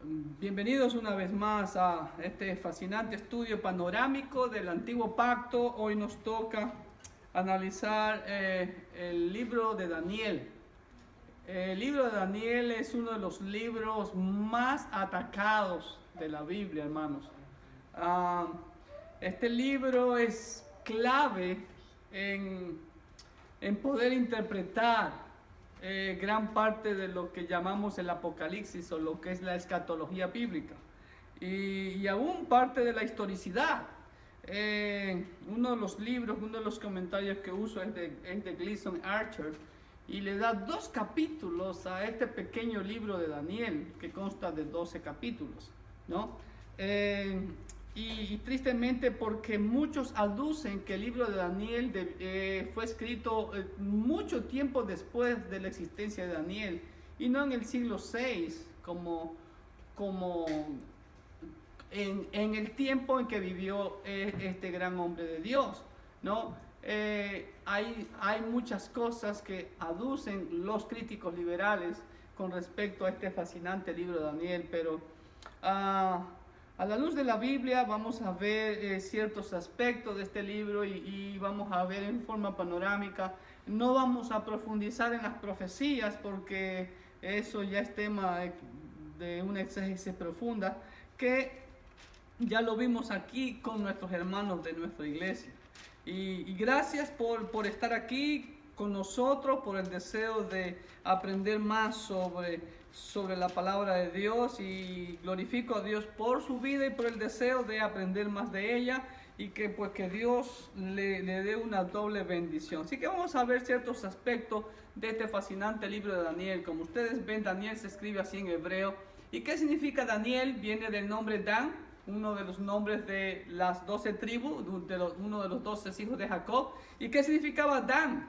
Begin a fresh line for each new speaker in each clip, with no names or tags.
Bienvenidos una vez más a este fascinante estudio panorámico del Antiguo Pacto. Hoy nos toca analizar el libro de Daniel. El libro de Daniel es uno de los libros más atacados de la Biblia, hermanos. Este libro es clave en poder interpretar gran parte de lo que llamamos el Apocalipsis o lo que es la escatología bíblica y aún parte de la historicidad. Uno de los libros, uno de los comentarios que uso es de Gleason Archer, y le da 2 capítulos a este pequeño libro de Daniel que consta de 12 capítulos, ¿no? Y tristemente, porque muchos aducen que el libro de Daniel fue escrito mucho tiempo después de la existencia de Daniel y no en el siglo VI como en el tiempo en que vivió este gran hombre de Dios, ¿no? Hay muchas cosas que aducen los críticos liberales con respecto a este fascinante libro de Daniel, pero a la luz de la Biblia vamos a ver ciertos aspectos de este libro y vamos a ver en forma panorámica. No vamos a profundizar en las profecías porque eso ya es tema de una exégesis profunda que ya lo vimos aquí con nuestros hermanos de nuestra iglesia. Y gracias por estar aquí con nosotros, por el deseo de aprender más sobre la palabra de Dios, y glorifico a Dios por su vida y por el deseo de aprender más de ella, y que pues que Dios le dé una doble bendición. Así que vamos a ver ciertos aspectos de este fascinante libro de Daniel. Como ustedes ven, Daniel se escribe así en hebreo. ¿Y qué significa Daniel? Viene del nombre Dan, uno de los nombres de las 12 tribus, uno de los 12 hijos de Jacob. ¿Y qué significaba Dan?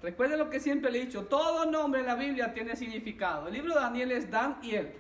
Recuerden lo que siempre le he dicho: todo nombre en la Biblia tiene significado. El libro de Daniel es Dan y El,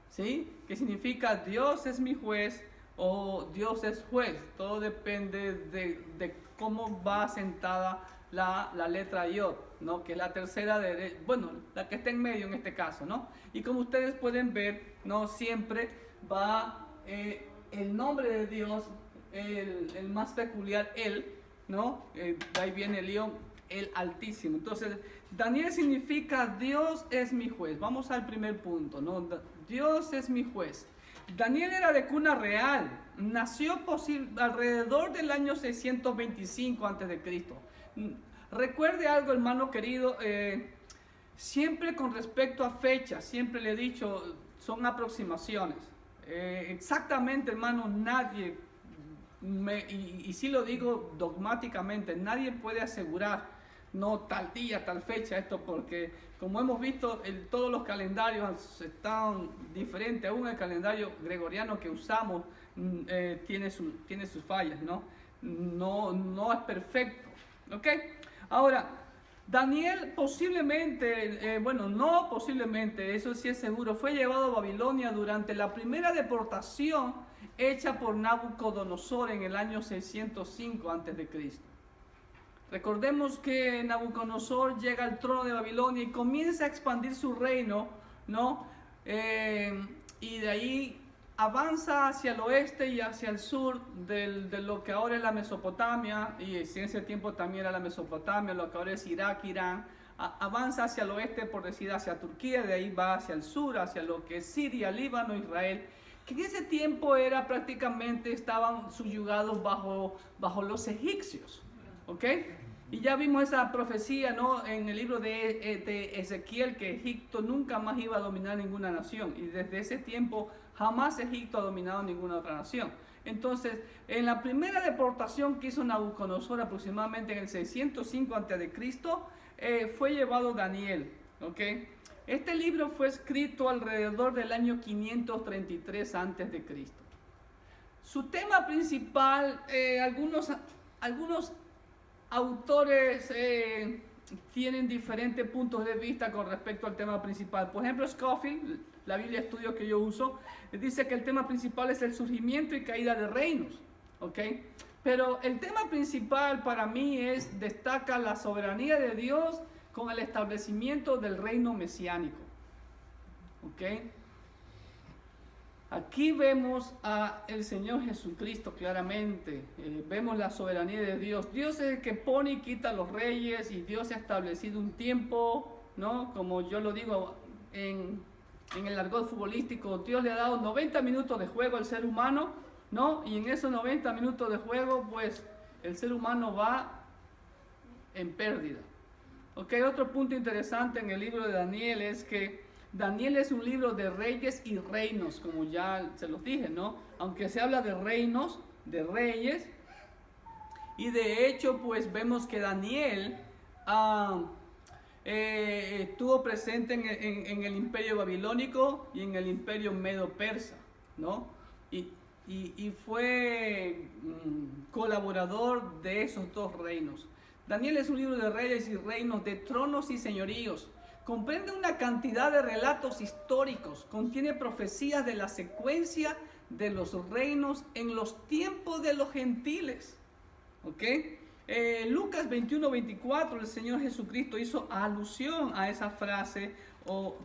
¿sí? Que significa Dios es mi juez o Dios es juez. Todo depende de cómo va sentada la letra Yod, ¿no? Que es la tercera la que está en medio en este caso, ¿no? Y como ustedes pueden ver, no siempre va el nombre de Dios, el más peculiar, El, ¿no? De ahí viene el león, el Altísimo. Entonces, Daniel significa Dios es mi juez. Vamos al primer punto, ¿no? Dios es mi juez. Daniel era de cuna real. Nació alrededor del año 625 a.C. Recuerde algo, hermano querido, siempre con respecto a fechas, siempre le he dicho, son aproximaciones. Exactamente, hermano, nadie, y sí lo digo dogmáticamente, nadie puede asegurar, no, tal día, tal fecha, esto, porque como hemos visto, todos los calendarios están diferentes. Aún el calendario gregoriano que usamos tiene sus fallas, ¿no? No es perfecto, ¿ok? Ahora, Daniel posiblemente, no posiblemente, eso sí es seguro, fue llevado a Babilonia durante la primera deportación hecha por Nabucodonosor en el año 605 a.C. Recordemos que Nabucodonosor llega al trono de Babilonia y comienza a expandir su reino, ¿no? Y de ahí avanza hacia el oeste y hacia el sur de lo que ahora es la Mesopotamia, y en ese tiempo también era la Mesopotamia, lo que ahora es Irak, Irán. Avanza hacia el oeste, por decir, hacia Turquía, de ahí va hacia el sur, hacia lo que es Siria, Líbano, Israel, que en ese tiempo era prácticamente, estaban subyugados bajo los egipcios, ¿ok? Y ya vimos esa profecía, ¿no? En el libro de Ezequiel, que Egipto nunca más iba a dominar ninguna nación. Y desde ese tiempo jamás Egipto ha dominado ninguna otra nación. Entonces, en la primera deportación que hizo Nabucodonosor, aproximadamente en el 605 a.C., fue llevado Daniel, ¿ok? Este libro fue escrito alrededor del año 533 a.C. Su tema principal, algunos autores tienen diferentes puntos de vista con respecto al tema principal. Por ejemplo, Scofield, la Biblia Estudio que yo uso, dice que el tema principal es el surgimiento y caída de reinos, ¿ok? Pero el tema principal para mí destaca la soberanía de Dios con el establecimiento del reino mesiánico. ¿Ok? Aquí vemos a el Señor Jesucristo claramente. Vemos la soberanía de Dios. Dios es el que pone y quita los reyes, y Dios ha establecido un tiempo, ¿no? Como yo lo digo en el argot futbolístico, Dios le ha dado 90 minutos de juego al ser humano, ¿no? Y en esos 90 minutos de juego, pues el ser humano va en pérdida. Ok, otro punto interesante en el libro de Daniel es que Daniel es un libro de reyes y reinos, como ya se los dije, ¿no? Aunque se habla de reinos, de reyes, y de hecho, pues vemos que Daniel estuvo presente en el imperio babilónico y en el imperio medo-persa, ¿no? Y fue colaborador de esos dos reinos. Daniel es un libro de reyes y reinos, de tronos y señoríos. Comprende una cantidad de relatos históricos, contiene profecías de la secuencia de los reinos en los tiempos de los gentiles. ¿Ok? Lucas 21-24, el Señor Jesucristo hizo alusión a esa frase o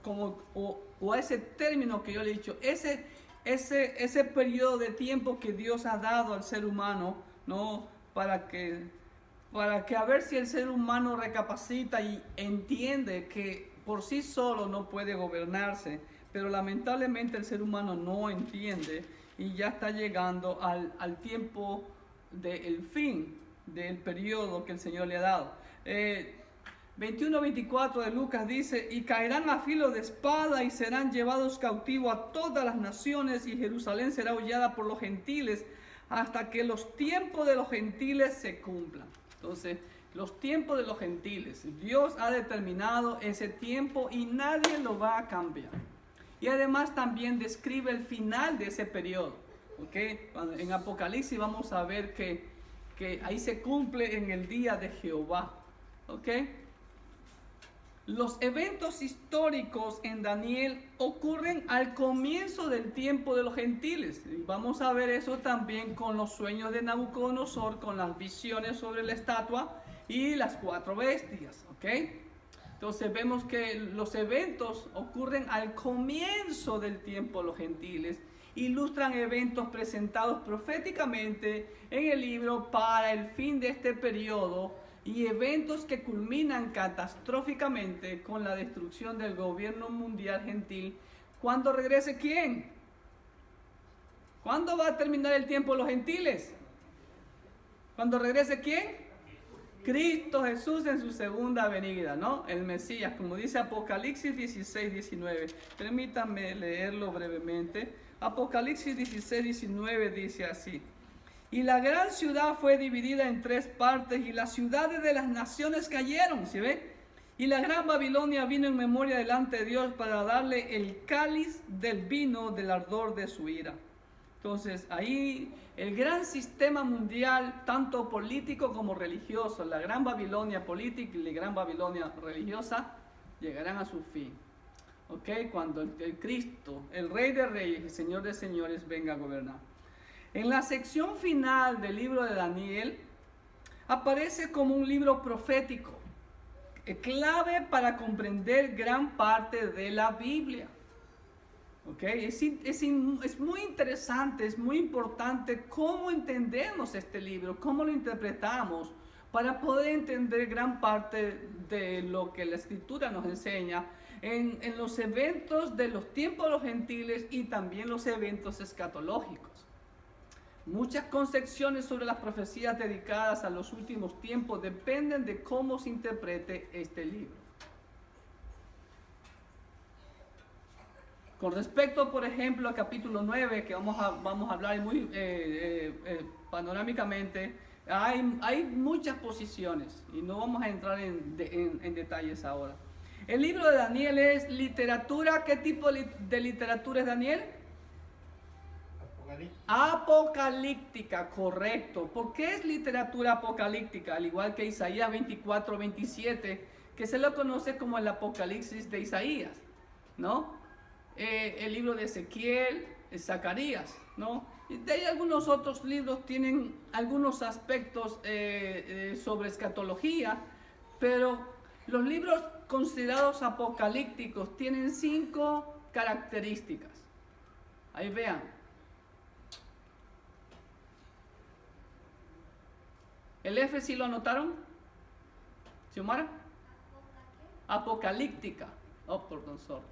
a ese término que yo le he dicho, ese periodo de tiempo que Dios ha dado al ser humano, ¿no? Para que a ver si el ser humano recapacita y entiende que por sí solo no puede gobernarse, pero lamentablemente el ser humano no entiende y ya está llegando al tiempo del fin del periodo que el Señor le ha dado. 21-24 de Lucas dice: y caerán a filo de espada y serán llevados cautivos a todas las naciones, y Jerusalén será hollada por los gentiles hasta que los tiempos de los gentiles se cumplan. Entonces, los tiempos de los gentiles, Dios ha determinado ese tiempo y nadie lo va a cambiar. Y además también describe el final de ese periodo. ¿Okay? En Apocalipsis vamos a ver que ahí se cumple en el día de Jehová. ¿Okay? Los eventos históricos en Daniel ocurren al comienzo del tiempo de los gentiles. Y vamos a ver eso también con los sueños de Nabucodonosor, con las visiones sobre la estatua y las 4 bestias. ¿Okay? Entonces vemos que los eventos ocurren al comienzo del tiempo de los gentiles. Ilustran eventos presentados proféticamente en el libro para el fin de este periodo, y eventos que culminan catastróficamente con la destrucción del gobierno mundial gentil. ¿Cuándo regrese quién? ¿Cuándo va a terminar el tiempo de los gentiles? ¿Cuándo regrese quién? Cristo Jesús en su segunda venida, ¿no? El Mesías, como dice Apocalipsis 16-19. Permítanme leerlo brevemente. Apocalipsis 16-19 dice así: y la gran ciudad fue dividida en 3 partes, y las ciudades de las naciones cayeron, ¿sí ve? Y la gran Babilonia vino en memoria delante de Dios para darle el cáliz del vino del ardor de su ira. Entonces ahí el gran sistema mundial, tanto político como religioso, la gran Babilonia política y la gran Babilonia religiosa, llegarán a su fin. ¿Ok? Cuando el Cristo, el Rey de Reyes y Señor de Señores, venga a gobernar. En la sección final del libro de Daniel aparece como un libro profético, clave para comprender gran parte de la Biblia. ¿Okay? Es muy interesante, es muy importante cómo entendemos este libro, cómo lo interpretamos, para poder entender gran parte de lo que la Escritura nos enseña en los eventos de los tiempos de los gentiles y también los eventos escatológicos. Muchas concepciones sobre las profecías dedicadas a los últimos tiempos dependen de cómo se interprete este libro. Con respecto, por ejemplo, al capítulo 9, que vamos a hablar muy panorámicamente, hay muchas posiciones y no vamos a entrar en detalles ahora. El libro de Daniel es literatura. ¿Qué tipo de literatura es Daniel? Apocalíptica, correcto. ¿Por qué es literatura apocalíptica? Al igual que Isaías 24-27, que se lo conoce como el Apocalipsis de Isaías, ¿no? El libro de Ezequiel, Zacarías, ¿no? Y de ahí algunos otros libros tienen algunos aspectos sobre escatología, pero los libros considerados apocalípticos tienen 5 características. Ahí vean. ¿El F sí lo anotaron? ¿Xiomara? Apocalíptica. Oh, perdón, sorry.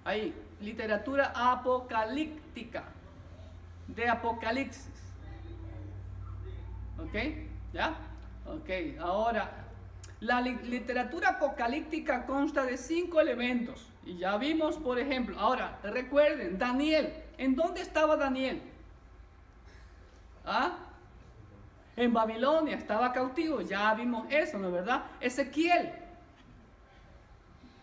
Ahí, literatura apocalíptica, de Apocalipsis. ¿Ok? ¿Ya? Ok, ahora, la literatura apocalíptica consta de 5 elementos. Y ya vimos, por ejemplo, ahora, recuerden, Daniel. ¿En dónde estaba Daniel? ¿Ah? En Babilonia, estaba cautivo. Ya vimos eso, ¿no es verdad? Ezequiel.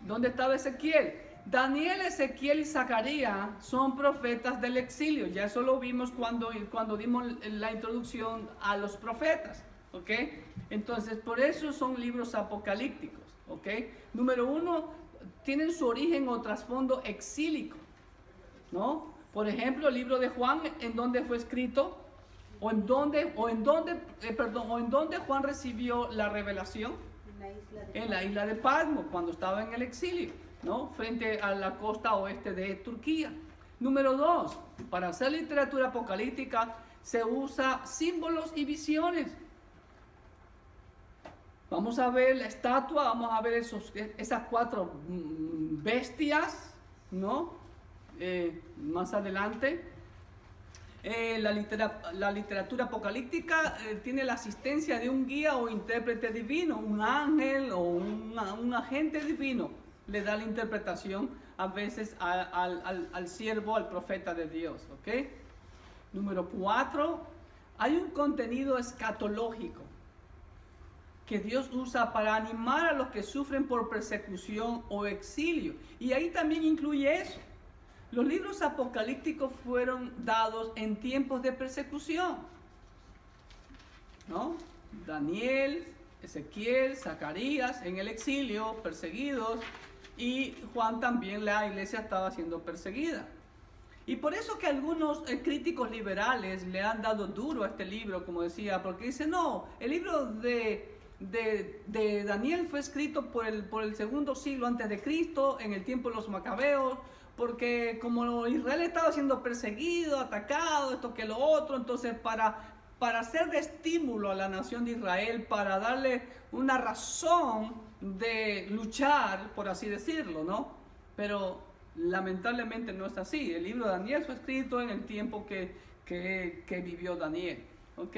¿Dónde estaba Ezequiel? Daniel, Ezequiel y Zacarías son profetas del exilio. Ya eso lo vimos cuando dimos la introducción a los profetas. ¿Ok? Entonces, por eso son libros apocalípticos. ¿Ok? Número 1, tienen su origen o trasfondo exílico. ¿No? Por ejemplo, el libro de Juan, ¿en dónde fue escrito? ¿O en dónde Juan recibió la revelación? En la isla de Patmos, cuando estaba en el exilio, ¿no? Frente a la costa oeste de Turquía. Número 2, para hacer literatura apocalíptica se usa símbolos y visiones. Vamos a ver la estatua, vamos a ver esas 4 bestias, ¿no? Más adelante. La literatura apocalíptica tiene la asistencia de un guía o intérprete divino, un ángel o un agente divino. Le da la interpretación a veces al siervo, al profeta de Dios. ¿Ok? Número 4, hay un contenido escatológico que Dios usa para animar a los que sufren por persecución o exilio. Y ahí también incluye eso. Los libros apocalípticos fueron dados en tiempos de persecución, ¿no? Daniel, Ezequiel, Zacarías en el exilio, perseguidos, y Juan también, la iglesia estaba siendo perseguida. Y por eso que algunos críticos liberales le han dado duro a este libro, como decía, porque dicen, no, el libro de Daniel fue escrito por el segundo siglo antes de Cristo, en el tiempo de los macabeos, porque como Israel estaba siendo perseguido, atacado, esto que lo otro, entonces para ser de estímulo a la nación de Israel, para darle una razón de luchar, por así decirlo, ¿no? Pero lamentablemente no es así. El libro de Daniel fue escrito en el tiempo que vivió Daniel, ¿ok?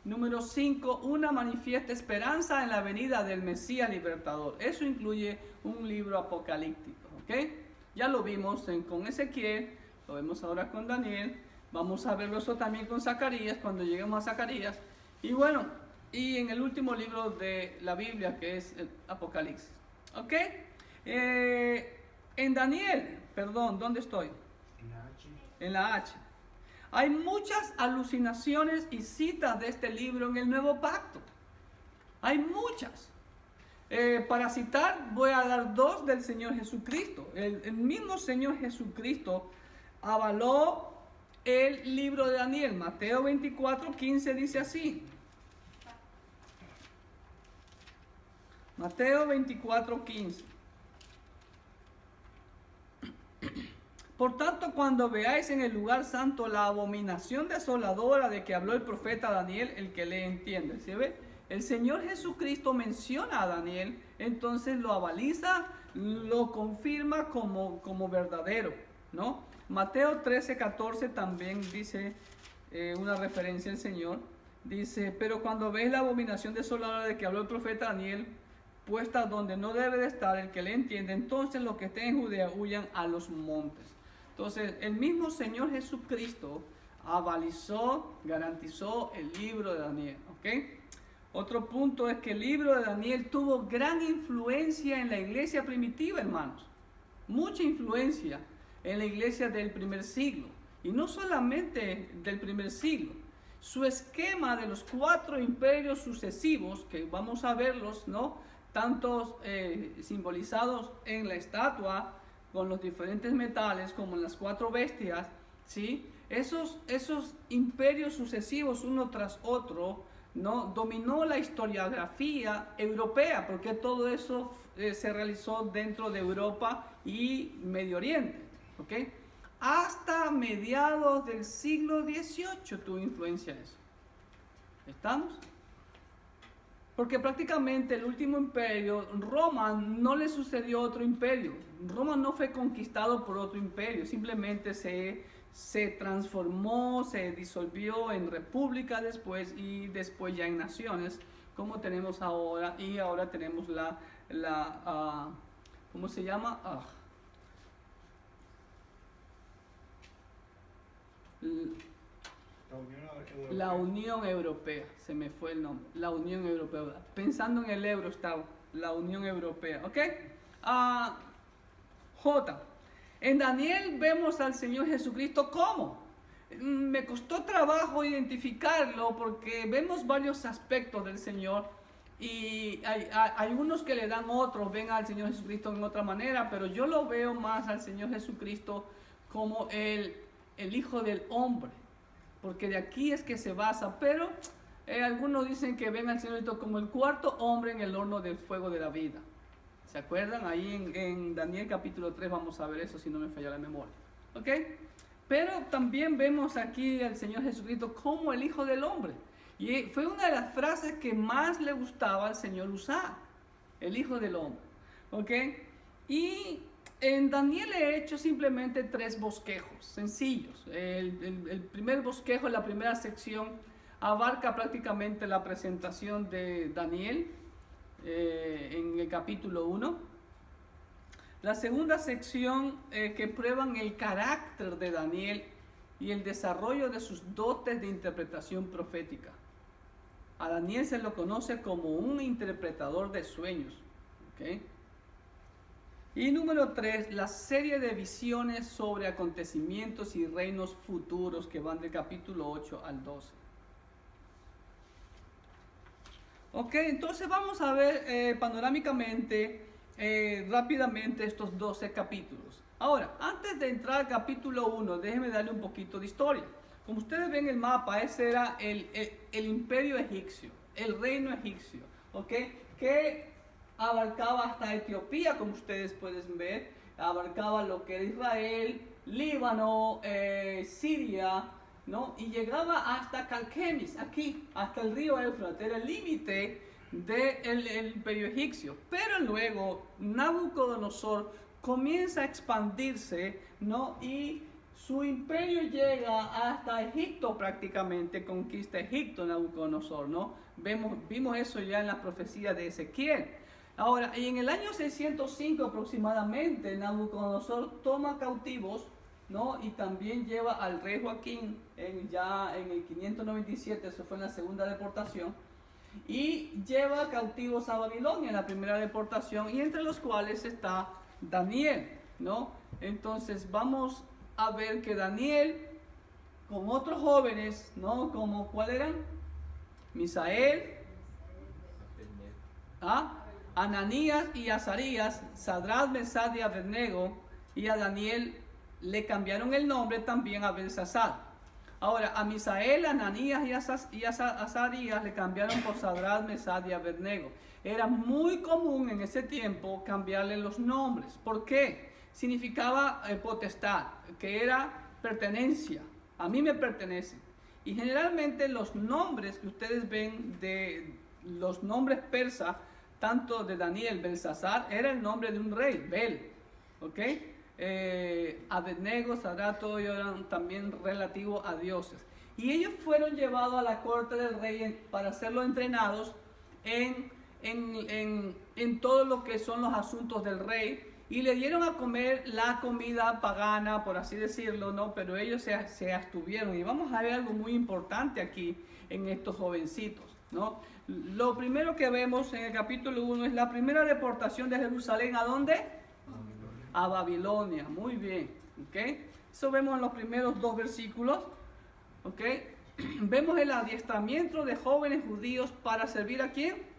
Número 5, una manifiesta esperanza en la venida del Mesías libertador. Eso incluye un libro apocalíptico, ¿ok? Ya lo vimos con Ezequiel, lo vemos ahora con Daniel, vamos a verlo eso también con Zacarías, cuando lleguemos a Zacarías. Y bueno, y en el último libro de la Biblia, que es el Apocalipsis, ¿ok? En Daniel, perdón, ¿dónde estoy?
En la H.
En la H. Hay muchas alucinaciones y citas de este libro en el Nuevo Pacto. Hay muchas. Para citar, voy a dar 2 del Señor Jesucristo. El mismo Señor Jesucristo avaló el libro de Daniel. Mateo 24:15 dice así. Mateo 24:15. Por tanto, cuando veáis en el lugar santo la abominación desoladora de que habló el profeta Daniel, el que le entiende, ¿sí ve? El Señor Jesucristo menciona a Daniel, entonces lo avaliza, lo confirma como verdadero, ¿no? Mateo 13:14 también dice una referencia al Señor. Dice, pero cuando veis la abominación desoladora de que habló el profeta Daniel, puesta donde no debe de estar el que le entiende, entonces los que estén en Judea huyan a los montes. Entonces, el mismo Señor Jesucristo avalizó, garantizó el libro de Daniel, ¿ok? Otro punto es que el libro de Daniel tuvo gran influencia en la iglesia primitiva, hermanos. Mucha influencia en la iglesia del primer siglo. Y no solamente del primer siglo. Su esquema de los 4 imperios sucesivos, que vamos a verlos, ¿no? Tantos simbolizados en la estatua, con los diferentes metales, como en las 4 bestias, ¿sí? Esos imperios sucesivos, uno tras otro, ¿no? Dominó la historiografía europea, porque todo eso se realizó dentro de Europa y Medio Oriente, ¿ok? Hasta mediados del siglo XVIII tuvo influencia eso. ¿Estamos? Porque prácticamente el último imperio, Roma, no le sucedió otro imperio. Roma no fue conquistado por otro imperio, simplemente se transformó, se disolvió en república después y después ya en naciones, como tenemos ahora, y ahora tenemos ¿cómo se llama? La Unión Europea, se me fue el nombre, la Unión Europea, pensando en el euro estaba, la Unión Europea, ¿ok? J. En Daniel vemos al Señor Jesucristo ¿cómo? Me costó trabajo identificarlo porque vemos varios aspectos del Señor y hay unos que le dan otros, ven al Señor Jesucristo en otra manera, pero yo lo veo más al Señor Jesucristo como el Hijo del Hombre, porque de aquí es que se basa, pero algunos dicen que ven al Señor Jesucristo como el cuarto hombre en el horno del fuego de la vida. ¿Se acuerdan? Ahí en Daniel capítulo 3 vamos a ver eso si no me falla la memoria. ¿Ok? Pero también vemos aquí al Señor Jesucristo como el Hijo del Hombre. Y fue una de las frases que más le gustaba al Señor usar. El Hijo del Hombre. ¿Ok? Y en Daniel he hecho simplemente 3 bosquejos sencillos. El primer bosquejo, la primera sección, abarca prácticamente la presentación de Daniel en el capítulo 1. La segunda sección que prueban el carácter de Daniel y el desarrollo de sus dotes de interpretación profética. A Daniel se lo conoce como un interpretador de sueños. ¿Okay? Y número 3, la serie de visiones sobre acontecimientos y reinos futuros que van del capítulo 8 al 12. Ok, entonces vamos a ver panorámicamente, rápidamente estos 12 capítulos. Ahora, antes de entrar al capítulo 1, déjenme darle un poquito de historia. Como ustedes ven el mapa, ese era el imperio egipcio, el reino egipcio, ¿ok? Que abarcaba hasta Etiopía, como ustedes pueden ver, abarcaba lo que era Israel, Líbano, Siria, ¿no? Y llegaba hasta Calquemis, aquí, hasta el río Éufrates, era el límite del imperio egipcio. Pero luego Nabucodonosor comienza a expandirse, ¿no? Y su imperio llega hasta Egipto prácticamente, conquista Egipto Nabucodonosor, ¿no? Vimos eso ya en la profecía de Ezequiel. Ahora, y en el año 605 aproximadamente, Nabucodonosor toma cautivos, ¿no? Y también lleva al rey Joaquín, ya en el 597, eso fue en la segunda deportación, y lleva cautivos a Babilonia en la primera deportación, y entre los cuales está Daniel, ¿no? Entonces vamos a ver que Daniel, con otros jóvenes, ¿no? Como, ¿cuál eran? Misael, Ananías y Azarías, Sadrach, Mesach y Abednego, y a Daniel le cambiaron el nombre también a Belsasar. Ahora, a Misael, Ananías y Azarías le cambiaron por Sadrach, Mesach y Abednego. Era muy común en ese tiempo cambiarle los nombres. ¿Por qué? Significaba potestad, que era pertenencia. A mí me pertenece. Y generalmente los nombres que ustedes ven de los nombres persas, tanto de Daniel, Belsasar, era el nombre de un rey, Bel, ¿ok? Abednego, Sadrach, todos eran también relativos a dioses. Y ellos fueron llevados a la corte del rey para serlos entrenados en todo lo que son los asuntos del rey, y le dieron a comer la comida pagana, por así decirlo, ¿no? Pero ellos se abstuvieron. Y vamos a ver algo muy importante aquí en estos jovencitos, ¿no? Lo primero que vemos en el capítulo 1 es la primera deportación de Jerusalén. ¿A dónde? A Babilonia. Muy bien, ¿ok? Eso vemos en los primeros 2 versículos, ¿ok? Vemos el adiestramiento de jóvenes judíos para servir ¿a quién?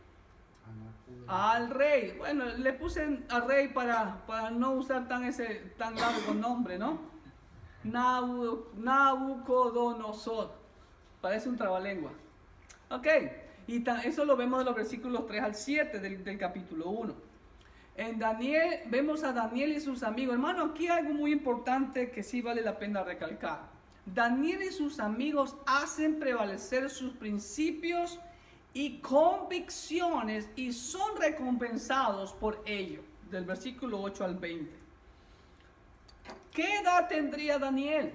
Al rey. Bueno, le puse al rey para no usar tan largo nombre, ¿no? Nabucodonosor. Parece un trabalengua. Ok, Y eso lo vemos de los versículos 3 al 7 del capítulo 1. En Daniel, vemos a Daniel y sus amigos. Hermano, aquí hay algo muy importante que sí vale la pena recalcar. Daniel y sus amigos hacen prevalecer sus principios y convicciones y son recompensados por ello. Del versículo 8 al 20. ¿Qué edad tendría Daniel?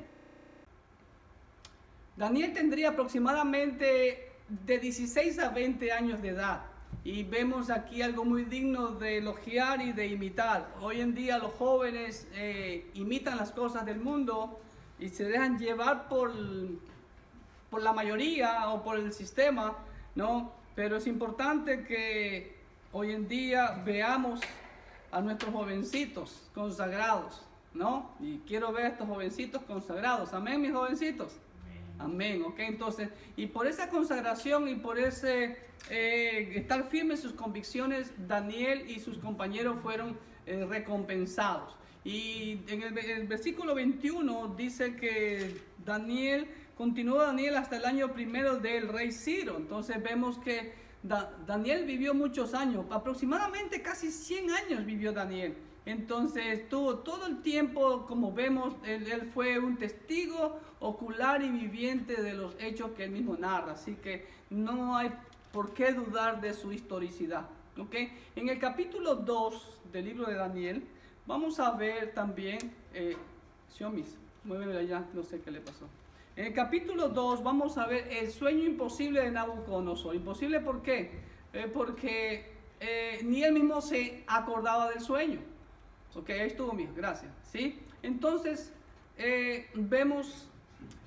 Daniel tendría aproximadamente de 16 a 20 años de edad. Y vemos aquí algo muy digno de elogiar y de imitar. Hoy en día los jóvenes imitan las cosas del mundo y se dejan llevar por la mayoría o por el sistema, ¿no? Pero es importante que hoy en día veamos a nuestros jovencitos consagrados, ¿no? Y quiero ver a estos jovencitos consagrados. Amén, mis jovencitos. Amén, ok. Entonces, y por esa consagración y por ese estar firmes en sus convicciones, Daniel y sus compañeros fueron recompensados. Y en el versículo 21 dice que continuó Daniel hasta el año primero del rey Ciro. Entonces vemos que Daniel vivió muchos años, aproximadamente casi 100 años vivió Daniel. Entonces tuvo todo el tiempo, como vemos, él fue un testigo ocular y viviente de los hechos que él mismo narra. Así que no hay por qué dudar de su historicidad. ¿Okay? En el capítulo 2 del libro de Daniel, vamos a ver también, Xiomis, muévela ya, no sé qué le pasó. En el capítulo 2 vamos a ver el sueño imposible de Nabucodonosor. ¿Imposible por qué? Porque ni él mismo se acordaba del sueño. Ok, ahí estuvo mío, gracias. ¿Sí? Entonces, vemos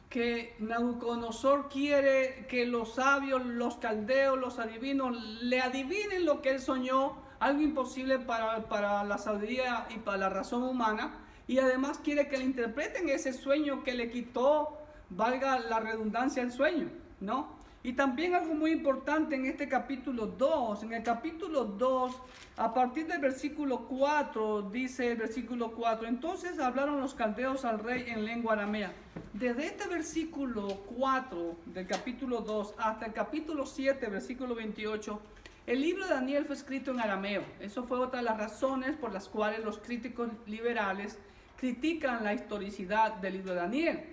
que Nabucodonosor quiere que los sabios, los caldeos, los adivinos, le adivinen lo que él soñó, algo imposible para la sabiduría y para la razón humana, y además quiere que le interpreten ese sueño que le quitó, valga la redundancia, el sueño, ¿no? Y también algo muy importante en este capítulo 2, en el capítulo 2, a partir del versículo 4, dice el versículo 4, entonces hablaron los caldeos al rey en lengua aramea. Desde este versículo 4 del capítulo 2 hasta el capítulo 7, versículo 28, el libro de Daniel fue escrito en arameo. Eso fue otra de las razones por las cuales los críticos liberales critican la historicidad del libro de Daniel.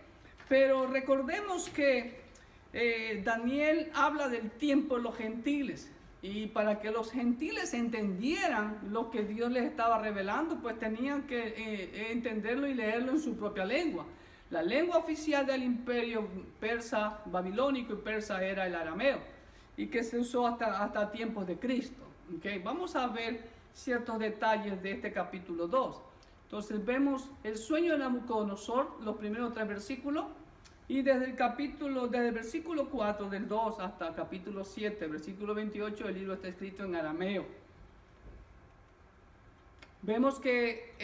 Pero recordemos que Daniel habla del tiempo de los gentiles, y para que los gentiles entendieran lo que Dios les estaba revelando, pues tenían que entenderlo y leerlo en su propia lengua. La lengua oficial del imperio persa, babilónico y persa, era el arameo, y que se usó hasta tiempos de Cristo. ¿Okay? Vamos a ver ciertos detalles de este capítulo 2. Entonces vemos el sueño de Nabucodonosor, los primeros 3 versículos. Y desde el versículo 4 del 2 hasta el capítulo 7, versículo 28, el libro está escrito en arameo. Vemos que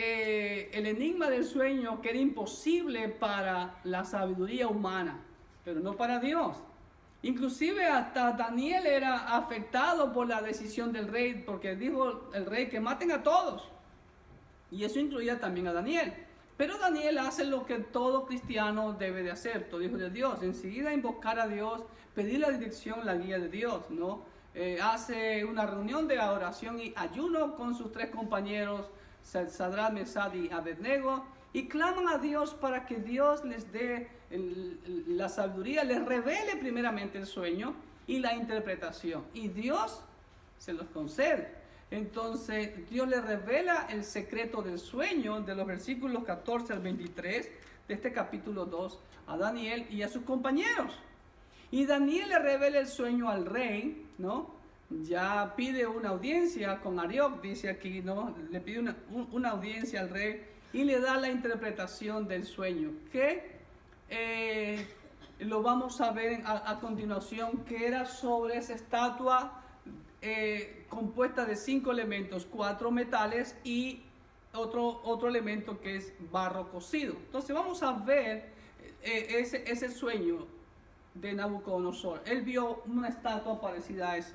el enigma del sueño, que era imposible para la sabiduría humana, pero no para Dios. Inclusive hasta Daniel era afectado por la decisión del rey, porque dijo el rey que maten a todos. Y eso incluía también a Daniel. Pero Daniel hace lo que todo cristiano debe de hacer, todo hijo de Dios. Enseguida invocar a Dios, pedir la dirección, la guía de Dios, ¿no? Hace una reunión de oración y ayuno con sus 3 compañeros, Sadrach, Mesach y Abednego, y claman a Dios para que Dios les dé la sabiduría, les revele primeramente el sueño y la interpretación. Y Dios se los concede. Entonces Dios le revela el secreto del sueño de los versículos 14 al 23 de este capítulo 2 a Daniel y a sus compañeros. Y Daniel le revela el sueño al rey, ¿no? Ya pide una audiencia con Arioc, dice aquí, ¿no? Le pide una audiencia al rey y le da la interpretación del sueño, que lo vamos a ver a continuación, que era sobre esa estatua compuesta de 5 elementos, 4 metales y otro elemento que es barro cocido. Entonces vamos a ver ese sueño de Nabucodonosor. Él vio una estatua parecida a esa,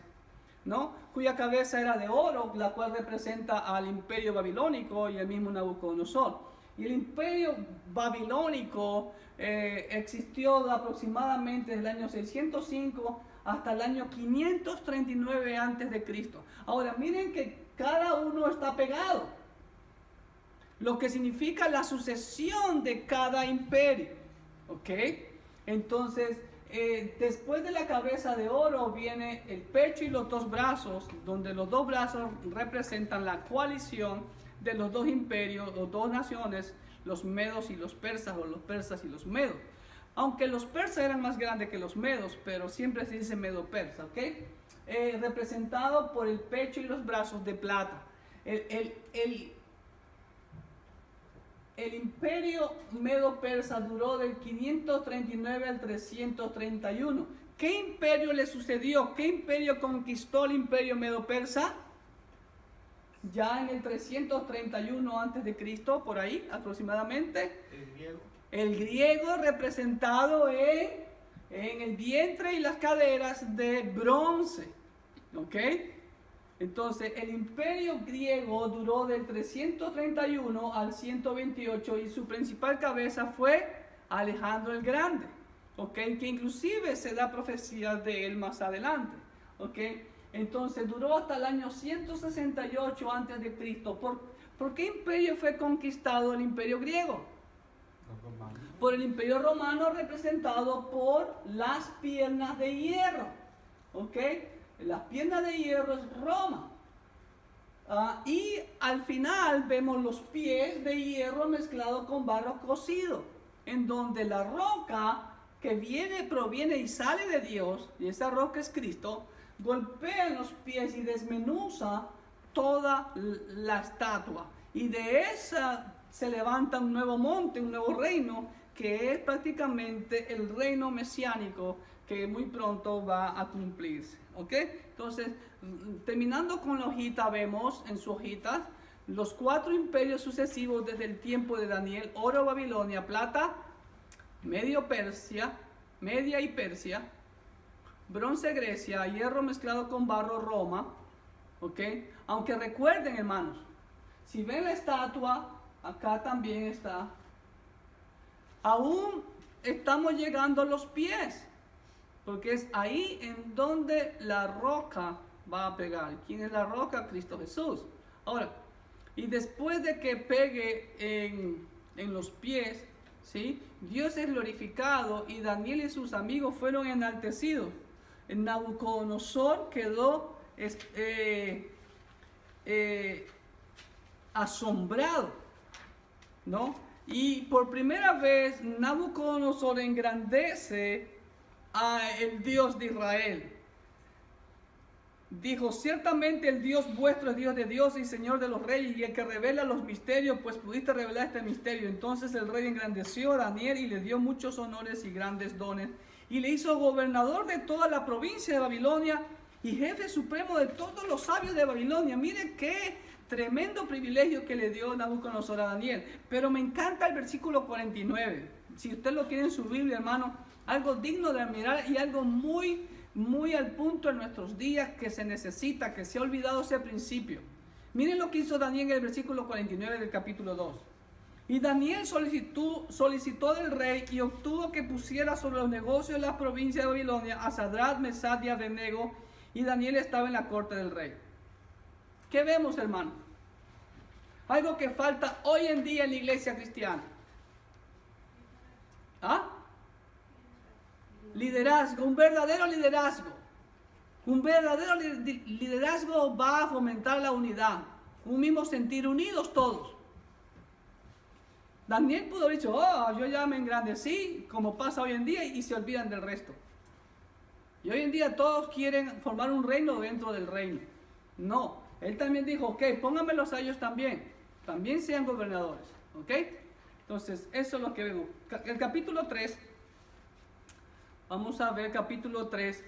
¿no? Cuya cabeza era de oro, la cual representa al imperio babilónico y el mismo Nabucodonosor. Y el imperio babilónico existió aproximadamente desde el año 605 hasta el año 539 antes de Cristo. Ahora miren que cada uno está pegado, lo que significa la sucesión de cada imperio, ¿ok? Entonces, después de la cabeza de oro viene el pecho y los dos brazos, donde los dos brazos representan la coalición de los dos imperios, las dos naciones, los medos y los persas, o los persas y los medos. Aunque los persas eran más grandes que los medos, pero siempre se dice medo-persa, ¿ok? Representado por el pecho y los brazos de plata. El imperio medo-persa duró del 539 al 331. ¿Qué imperio le sucedió? ¿Qué imperio conquistó el imperio medo-persa? Ya en el 331 antes de Cristo, por ahí aproximadamente.
El griego.
El griego representado en el vientre y las caderas de bronce. ¿Ok? Entonces, el imperio griego duró del 331 al 128 y su principal cabeza fue Alejandro el Grande, ¿ok? Que inclusive se da profecía de él más adelante, ¿ok? Entonces, duró hasta el año 168 antes de Cristo. ¿Por qué imperio fue conquistado el imperio griego? Por el imperio romano, representado por las piernas de hierro, ¿ok? Las piernas de hierro es Roma. Y al final vemos los pies de hierro mezclados con barro cocido, en donde la roca que proviene y sale de Dios, y esa roca es Cristo, golpea en los pies y desmenuza toda la estatua. Y de esa se levanta un nuevo monte, un nuevo reino, que es prácticamente el reino mesiánico que muy pronto va a cumplirse. ¿Ok? Entonces, terminando con la hojita, vemos en su hojita los 4 imperios sucesivos desde el tiempo de Daniel: oro, Babilonia; plata, Media y Persia; bronce, Grecia; hierro mezclado con barro, Roma. ¿Ok? Aunque recuerden, hermanos, si ven la estatua, acá también está, aún estamos llegando a los pies, porque es ahí en donde la roca va a pegar. ¿Quién es la roca? Cristo Jesús. Ahora, y después de que pegue en los pies, ¿sí? Dios es glorificado y Daniel y sus amigos fueron enaltecidos. Nabucodonosor quedó asombrado, ¿no? Y por primera vez Nabucodonosor engrandece a el Dios de Israel. Dijo: ciertamente el Dios vuestro es Dios de dioses y Señor de los reyes, y el que revela los misterios, pues pudiste revelar este misterio. Entonces el rey engrandeció a Daniel y le dio muchos honores y grandes dones, y le hizo gobernador de toda la provincia de Babilonia y jefe supremo de todos los sabios de Babilonia. Mire qué tremendo privilegio que le dio Nabucodonosor a Daniel. Pero me encanta el versículo 49. Si usted lo tiene en su Biblia, hermano, algo digno de admirar y algo muy al punto en nuestros días, que se necesita, que se ha olvidado ese principio. Miren lo que hizo Daniel en el versículo 49 del capítulo 2. Y Daniel solicitó del rey y obtuvo que pusiera sobre los negocios de la provincia de Babilonia a Sadrach, Mesach y Abednego, y Daniel estaba en la corte del rey. ¿Qué vemos, hermano? Algo que falta hoy en día en la iglesia cristiana. ¿Ah? Liderazgo, un verdadero liderazgo. Un verdadero liderazgo va a fomentar la unidad, un mismo sentir, unidos todos. Daniel pudo haber dicho: yo ya me engrandecí, como pasa hoy en día, y se olvidan del resto. Y hoy en día todos quieren formar un reino dentro del reino. No, él también dijo: ok, pónganmelos a ellos también sean gobernadores. ¿Ok? Entonces, eso es lo que vemos. El capítulo 3. Vamos a ver capítulo 3.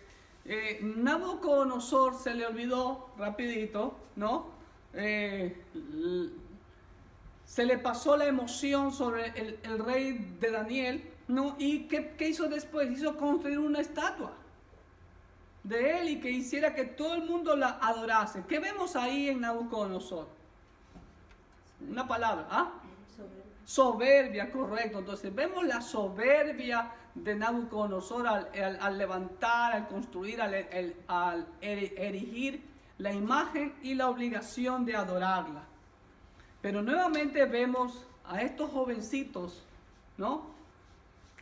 Nabucodonosor se le olvidó rapidito, ¿no? Se le pasó la emoción sobre el rey de Daniel, ¿no? ¿Y qué hizo después? Hizo construir una estatua de él y que hiciera que todo el mundo la adorase. ¿Qué vemos ahí en Nabucodonosor? Una palabra, ¿ah? Soberbia, correcto. Entonces vemos la soberbia de Nabucodonosor al levantar, al construir, al erigir la imagen y la obligación de adorarla. Pero nuevamente vemos a estos jovencitos, ¿no?,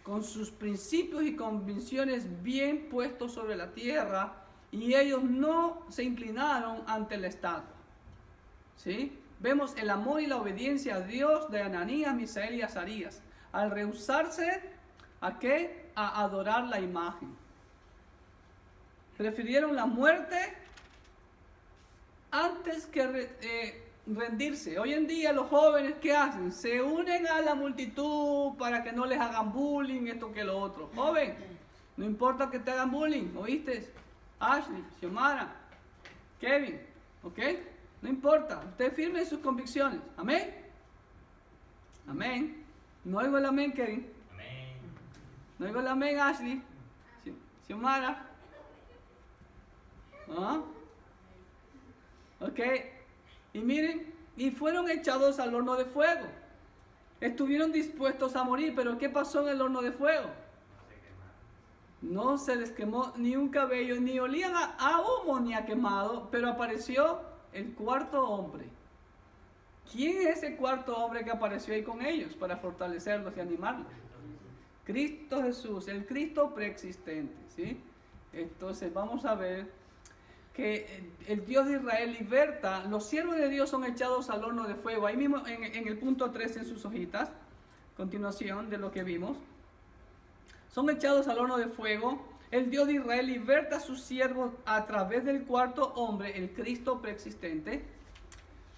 con sus principios y convicciones bien puestos sobre la tierra, y ellos no se inclinaron ante la estatua. ¿Sí? Vemos el amor y la obediencia a Dios de Ananías, Misael y Azarías, al rehusarse ¿a qué? A adorar la imagen. Prefirieron la muerte antes que rendirse. Hoy en día los jóvenes, ¿qué hacen? Se unen a la multitud para que no les hagan bullying, esto que lo otro. Joven, no importa que te hagan bullying, ¿oíste? Ashley, Xiomara, Kevin, ¿ok? No importa, usted firme sus convicciones. ¿Amén? Amén. No oigo el amén, Kevin.
Amén.
No oigo el amén, Ashley. Xiomara. ¿Ah? Ok. Y miren, y fueron echados al horno de fuego. Estuvieron dispuestos a morir, pero ¿qué pasó en el horno de fuego? No se les quemó ni un cabello, ni olían a humo ni a quemado, pero apareció el cuarto hombre. ¿Quién es ese cuarto hombre que apareció ahí con ellos para fortalecerlos y animarlos? Cristo Jesús, el Cristo preexistente, ¿sí? Entonces vamos a ver que el Dios de Israel liberta, los siervos de Dios son echados al horno de fuego. Ahí mismo en el punto 3 en sus hojitas, continuación de lo que vimos, son echados al horno de fuego. El Dios de Israel liberta a sus siervos a través del cuarto hombre, el Cristo preexistente.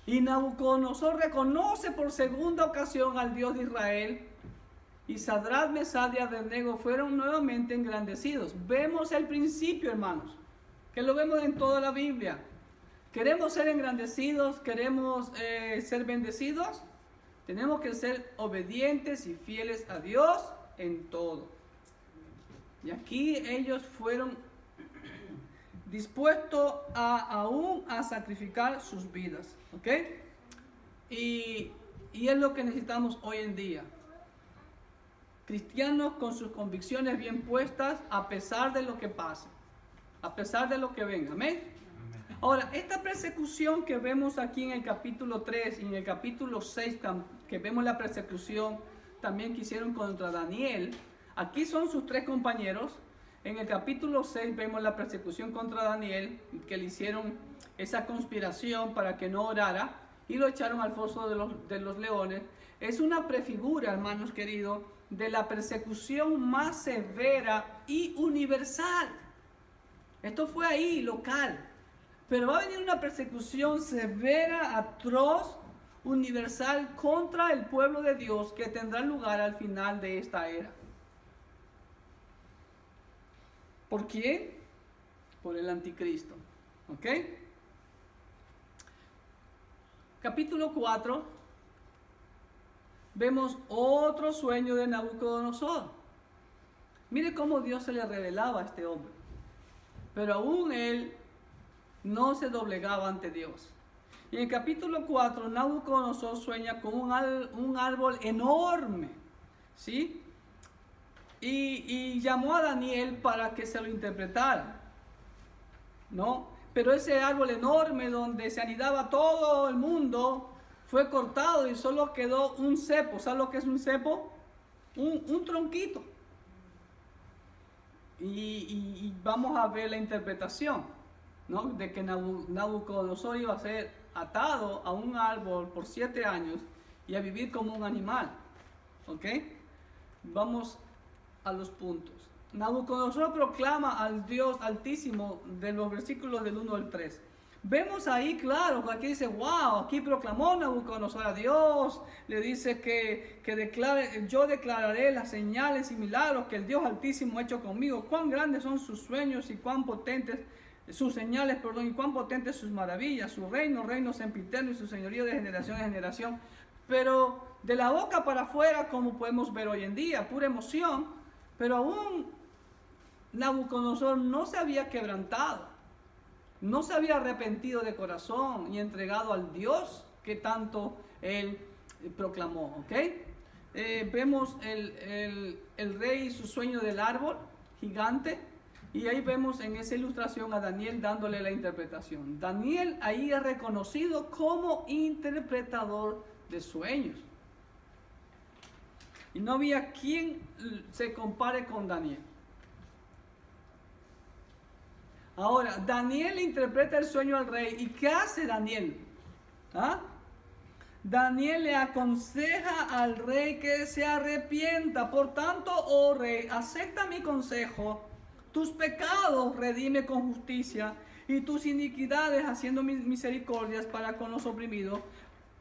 Y Nabucodonosor reconoce por segunda ocasión al Dios de Israel. Y Sadrach, Mesach y Abednego fueron nuevamente engrandecidos. Vemos el principio, hermanos, que lo vemos en toda la Biblia. ¿Queremos ser engrandecidos? ¿Queremos ser bendecidos? Tenemos que ser obedientes y fieles a Dios en todo. Y aquí ellos fueron dispuestos aún a sacrificar sus vidas. ¿Ok? Y es lo que necesitamos hoy en día. Cristianos con sus convicciones bien puestas a pesar de lo que pase, a pesar de lo que venga. ¿Amén? Ahora, esta persecución que vemos aquí en el capítulo 3 y en el capítulo 6, que vemos la persecución también que hicieron contra Daniel, aquí son sus tres compañeros. En el capítulo 6 vemos la persecución contra Daniel, que le hicieron esa conspiración para que no orara y lo echaron al foso de los leones. Es una prefigura, hermanos queridos, de la persecución más severa y universal. Esto fue ahí, local. Pero va a venir una persecución severa, atroz, universal contra el pueblo de Dios que tendrá lugar al final de esta era. ¿Por quién? Por el anticristo. ¿Ok? Capítulo 4. Vemos otro sueño de Nabucodonosor. Mire cómo Dios se le revelaba a este hombre. Pero aún él no se doblegaba ante Dios. Y en el capítulo 4, Nabucodonosor sueña con un árbol enorme, ¿sí? Y llamó a Daniel para que se lo interpretara, ¿no? Pero ese árbol enorme donde se anidaba todo el mundo fue cortado y solo quedó un cepo. ¿Sabes lo que es un cepo? Un tronquito. Y vamos a ver la interpretación, ¿no? De que Nabucodonosor iba a ser atado a un árbol por 7 años y a vivir como un animal. ¿Ok? Vamos a los puntos. Nabucodonosor proclama al Dios Altísimo de los versículos del 1 al 3. Vemos ahí, claro, que aquí dice, wow, aquí proclamó Nabucodonosor a Dios, le dice que yo declararé las señales y milagros que el Dios Altísimo ha hecho conmigo, cuán grandes son sus sueños y cuán potentes sus señales, y cuán potentes sus maravillas, su reino sempiterno y su señorío de generación en generación. Pero de la boca para afuera, como podemos ver hoy en día, pura emoción, pero aún Nabucodonosor no se había quebrantado. No se había arrepentido de corazón y entregado al Dios que tanto él proclamó, ¿ok? vemos el rey y su sueño del árbol gigante. Y ahí vemos en esa ilustración a Daniel dándole la interpretación. Daniel ahí es reconocido como interpretador de sueños. Y no había quien se compare con Daniel. Ahora, Daniel interpreta el sueño al rey. ¿Y qué hace Daniel? ¿Ah? Daniel le aconseja al rey que se arrepienta. Por tanto, oh rey, acepta mi consejo. Tus pecados redime con justicia y tus iniquidades haciendo misericordias para con los oprimidos,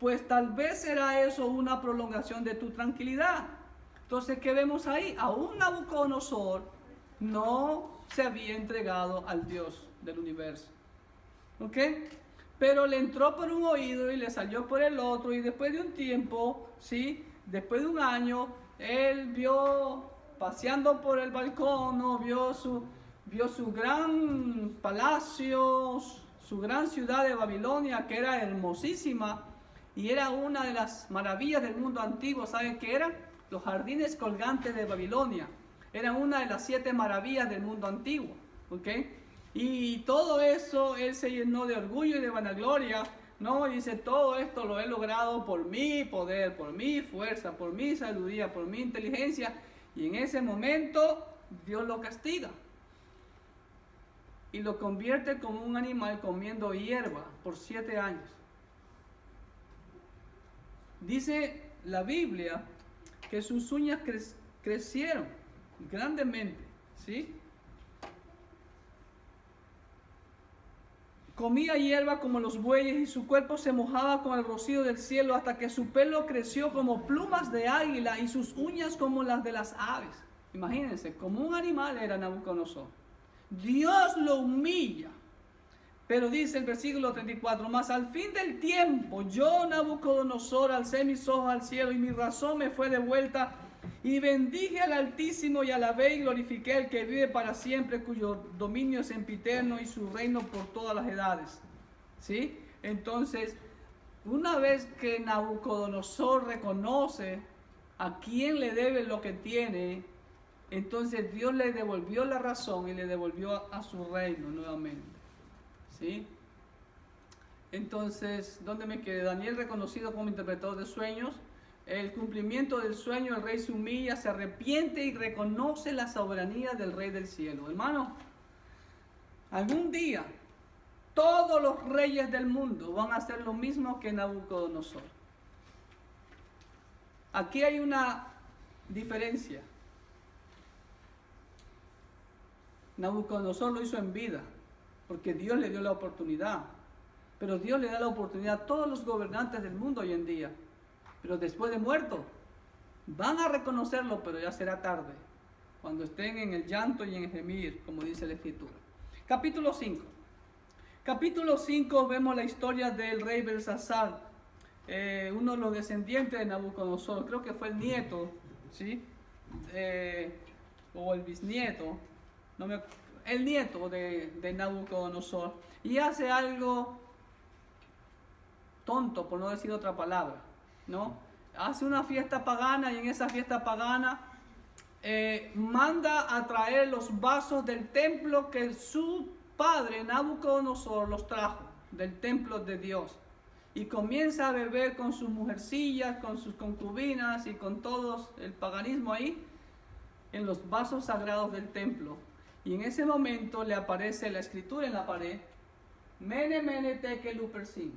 pues tal vez será eso una prolongación de tu tranquilidad. Entonces, ¿qué vemos ahí? Aún Nabucodonosor no se había entregado al Dios del universo. ¿Ok? Pero le entró por un oído y le salió por el otro, y después de un tiempo, ¿sí? Después de un año, él vio, paseando por el balcón, ¿no? vio su gran palacio, su gran ciudad de Babilonia, que era hermosísima y era una de las maravillas del mundo antiguo. ¿Saben qué era? Los jardines colgantes de Babilonia. Eran una de las 7 maravillas del mundo antiguo. ¿Ok? Y todo eso, él se llenó de orgullo y de vanagloria, ¿no? Y dice, todo esto lo he logrado por mi poder, por mi fuerza, por mi sabiduría, por mi inteligencia. Y en ese momento Dios lo castiga y lo convierte como un animal comiendo hierba por 7 años. Dice la Biblia que sus uñas crecieron grandemente, ¿sí? Comía hierba como los bueyes y su cuerpo se mojaba con el rocío del cielo, hasta que su pelo creció como plumas de águila y sus uñas como las de las aves. Imagínense, como un animal era Nabucodonosor. Dios lo humilla. Pero dice el versículo 34, mas al fin del tiempo, yo Nabucodonosor alcé mis ojos al cielo y mi razón me fue devuelta, y bendije al Altísimo y alabé y glorifiqué al que vive para siempre, cuyo dominio es sempiterno y su reino por todas las edades. ¿Sí? Entonces, una vez que Nabucodonosor reconoce a quién le debe lo que tiene, entonces Dios le devolvió la razón y le devolvió a su reino nuevamente. ¿Sí? Entonces, ¿dónde me quedé? Daniel reconocido como interpretador de sueños. El cumplimiento del sueño, el rey se humilla, se arrepiente y reconoce la soberanía del rey del cielo. Hermano, algún día todos los reyes del mundo van a hacer lo mismo que Nabucodonosor. Aquí hay una diferencia. Nabucodonosor lo hizo en vida, porque Dios le dio la oportunidad. Pero Dios le da la oportunidad a todos los gobernantes del mundo hoy en día. Pero después de muerto, van a reconocerlo, pero ya será tarde, cuando estén en el llanto y en el gemir, como dice la Escritura. Capítulo 5. Capítulo 5 vemos la historia del rey Belsasar, uno de los descendientes de Nabucodonosor, creo que fue el nieto, ¿sí? O el bisnieto, el nieto de Nabucodonosor, y hace algo tonto, por no decir otra palabra, ¿no? Hace una fiesta pagana, y en esa fiesta pagana manda a traer los vasos del templo que su padre Nabucodonosor los trajo del templo de Dios, y comienza a beber con sus mujercillas, con sus concubinas y con todo el paganismo ahí en los vasos sagrados del templo. Y en ese momento le aparece la escritura en la pared: Mene, mene, tekel, upersin.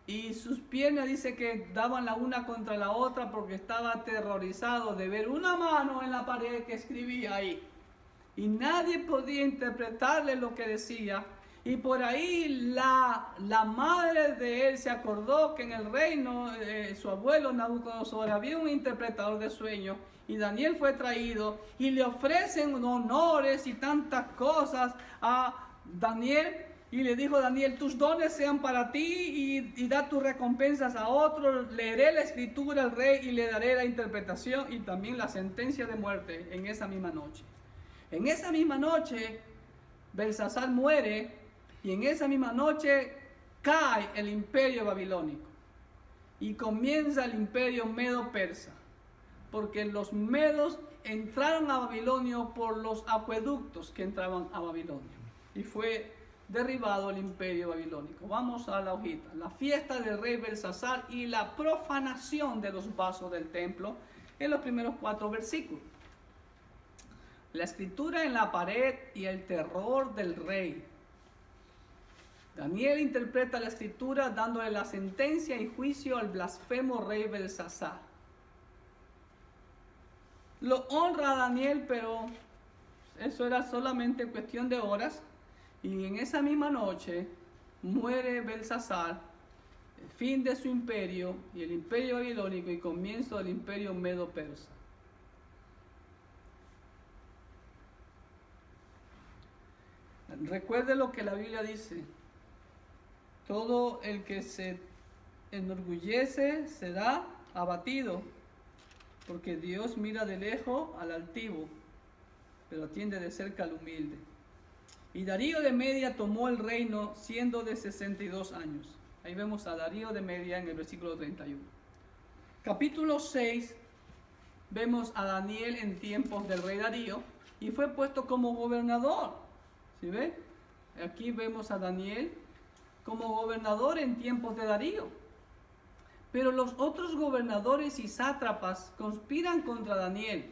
Y sus piernas dice que daban la una contra la otra, porque estaba aterrorizado de ver una mano en la pared que escribía ahí. Y nadie podía interpretarle lo que decía. Y por ahí la madre de él se acordó que en el reino de su abuelo Nabucodonosor había un interpretador de sueños. Y Daniel fue traído y le ofrecen honores y tantas cosas a Daniel. Y le dijo Daniel: tus dones sean para ti y da tus recompensas a otros. Leeré la escritura al rey y le daré la interpretación y también la sentencia de muerte en esa misma noche. En esa misma noche Belsasar muere, y en esa misma noche cae el imperio babilónico. y comienza el imperio medo-persa, porque los medos entraron a Babilonia por los acueductos que entraban a Babilonia, y fue derribado el imperio babilónico. Vamos a la hojita. La fiesta del rey Belsasar y la profanación de los vasos del templo, en los primeros 4 versículos. La escritura en la pared y el terror del rey. Daniel interpreta la escritura dándole la sentencia y juicio al blasfemo rey Belsasar. Lo honra a Daniel, pero eso era solamente cuestión de horas. Y en esa misma noche muere Belsasar, el fin de su imperio y el imperio babilónico y comienzo del imperio medo-persa. Recuerde lo que la Biblia dice: todo el que se enorgullece será abatido, porque Dios mira de lejos al altivo, pero atiende de cerca al humilde. Y Darío de Media tomó el reino siendo de 62 años. Ahí vemos a Darío de Media en el versículo 31. Capítulo 6, vemos a Daniel en tiempos del rey Darío y fue puesto como gobernador. ¿Sí ve? Aquí vemos a Daniel como gobernador en tiempos de Darío. Pero los otros gobernadores y sátrapas conspiran contra Daniel,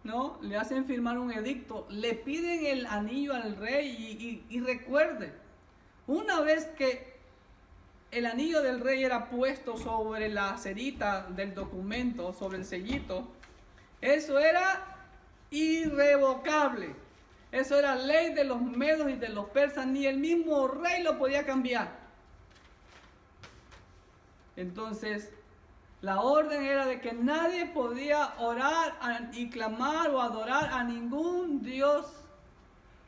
¿no? Le hacen firmar un edicto, le piden el anillo al rey y recuerde, una vez que el anillo del rey era puesto sobre la cerita del documento, sobre el sellito, eso era irrevocable. Eso era ley de los medos y de los persas, ni el mismo rey lo podía cambiar. Entonces, la orden era de que nadie podía orar y clamar o adorar a ningún dios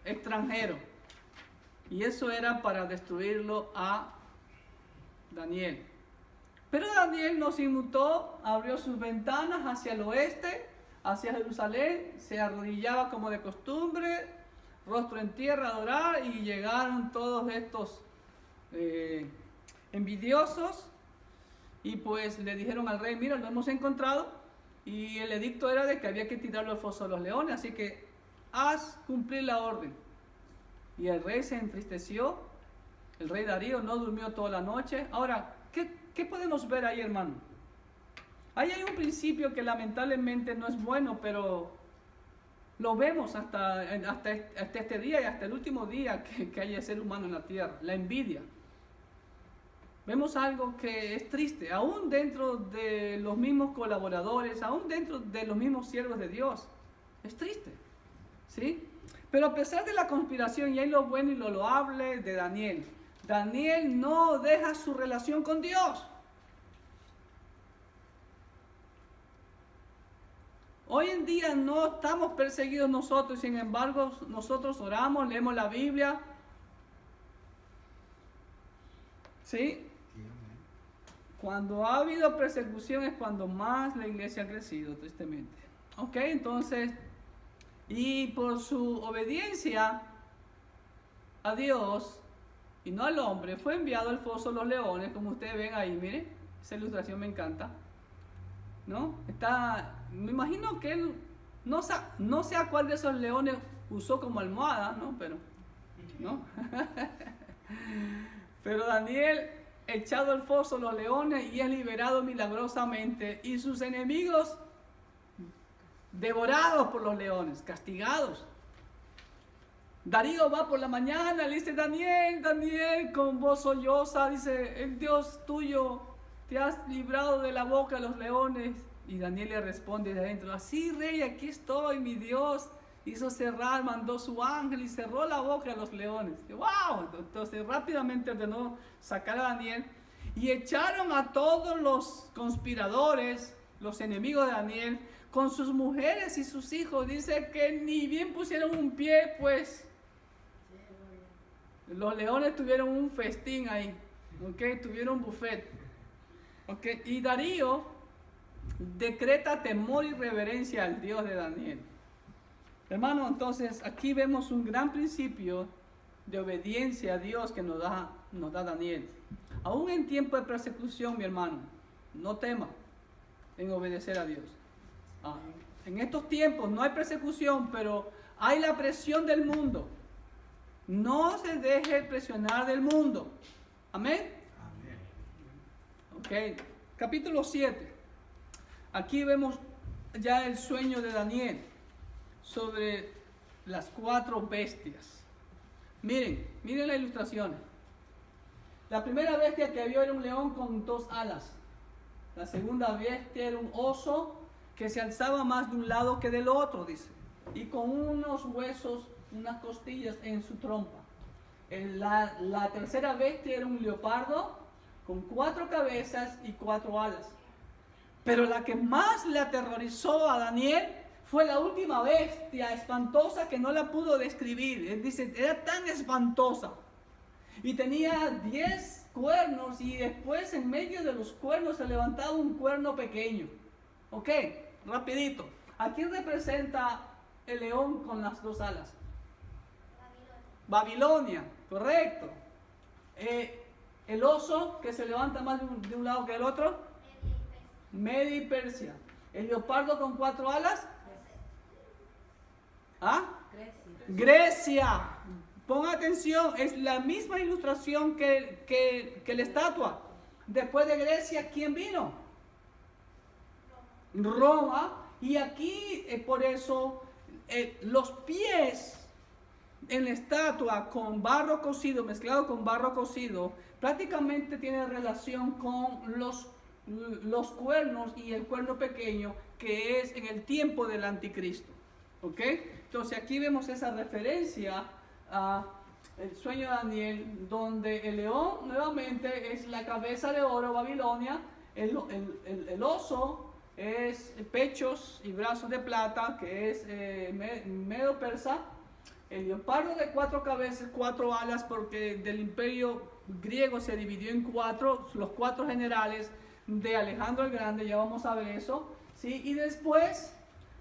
extranjero. Y eso era para destruirlo a Daniel. Pero Daniel no se inmutó, abrió sus ventanas hacia el oeste, hacia Jerusalén, se arrodillaba como de costumbre, rostro en tierra a adorar, y llegaron todos estos envidiosos. Y pues le dijeron al rey: mira, lo hemos encontrado, y el edicto era de que había que tirarlo al foso de los leones, así que haz cumplir la orden. Y el rey se entristeció, el rey Darío no durmió toda la noche. Ahora, ¿qué podemos ver ahí, hermano? Ahí hay un principio que lamentablemente no es bueno, pero lo vemos hasta este día y hasta el último día que haya ser humano en la tierra: la envidia. Vemos algo que es triste, aún dentro de los mismos colaboradores, aún dentro de los mismos siervos de Dios. Es triste, ¿sí? Pero a pesar de la conspiración, y hay lo bueno y lo loable de Daniel, Daniel no deja su relación con Dios. Hoy en día no estamos perseguidos nosotros, sin embargo, nosotros oramos, leemos la Biblia, ¿sí? Cuando ha habido persecución es cuando más la iglesia ha crecido, tristemente. Ok, entonces, y por su obediencia a Dios y no al hombre, fue enviado al foso de los leones, como ustedes ven ahí. Miren, esa ilustración me encanta, ¿no? Me imagino que él, no sé a cuál de esos leones usó como almohada, ¿no? Pero Daniel, echado al foso de los leones, y es liberado milagrosamente, y sus enemigos devorados por los leones, castigados. Darío va por la mañana, le dice: Daniel, Daniel, con voz solloza, dice: el Dios tuyo te has librado de la boca de los leones. Y Daniel le responde de adentro: así, rey, aquí estoy, mi Dios hizo cerrar, mandó su ángel y cerró la boca de los leones. ¡Wow! Entonces rápidamente ordenó sacar a Daniel, y echaron a todos los conspiradores, los enemigos de Daniel, con sus mujeres y sus hijos. Dice que ni bien pusieron un pie, pues los leones tuvieron un festín ahí, ¿ok? Tuvieron un buffet, ¿ok? Y Darío decreta temor y reverencia al Dios de Daniel. Hermano, entonces aquí vemos un gran principio de obediencia a Dios que nos da Daniel. Aún en tiempo de persecución, mi hermano, no tema en obedecer a Dios. En estos tiempos no hay persecución, pero hay la presión del mundo. No se deje presionar del mundo. Amén. Ok, capítulo 7. Aquí vemos ya el sueño de Daniel sobre las 4 bestias. Miren la ilustración. La primera bestia que vio era un león con 2 alas. La segunda bestia era un oso que se alzaba más de un lado que del otro, dice. Y con unos huesos, unas costillas en su trompa. La tercera bestia era un leopardo con 4 cabezas y 4 alas. Pero la que más le aterrorizó a Daniel fue la última bestia espantosa que no la pudo describir. Él dice, era tan espantosa. Y tenía 10 cuernos y después en medio de los cuernos se levantaba un cuerno pequeño. Ok, rapidito. ¿A quién representa el león con las 2 alas? Babilonia, correcto. El oso que se levanta más de un lado que del otro. Media y Persia. El leopardo con 4 alas. Grecia. Ponga atención, es la misma ilustración que la estatua. Después de Grecia, ¿quién vino? Roma. Y aquí, por eso, los pies en la estatua con barro cocido, mezclado con barro cocido, prácticamente tiene relación con los cuernos y el cuerno pequeño, que es en el tiempo del anticristo. ¿Ok? Entonces aquí vemos esa referencia a el sueño de Daniel, donde el león nuevamente es la cabeza de oro, Babilonia, el oso es pechos y brazos de plata, que es Medo Persa, el leopardo de 4 cabezas, 4 alas, porque del imperio griego se dividió en 4, los 4 generales de Alejandro el Grande, ya vamos a ver eso, ¿sí? Y después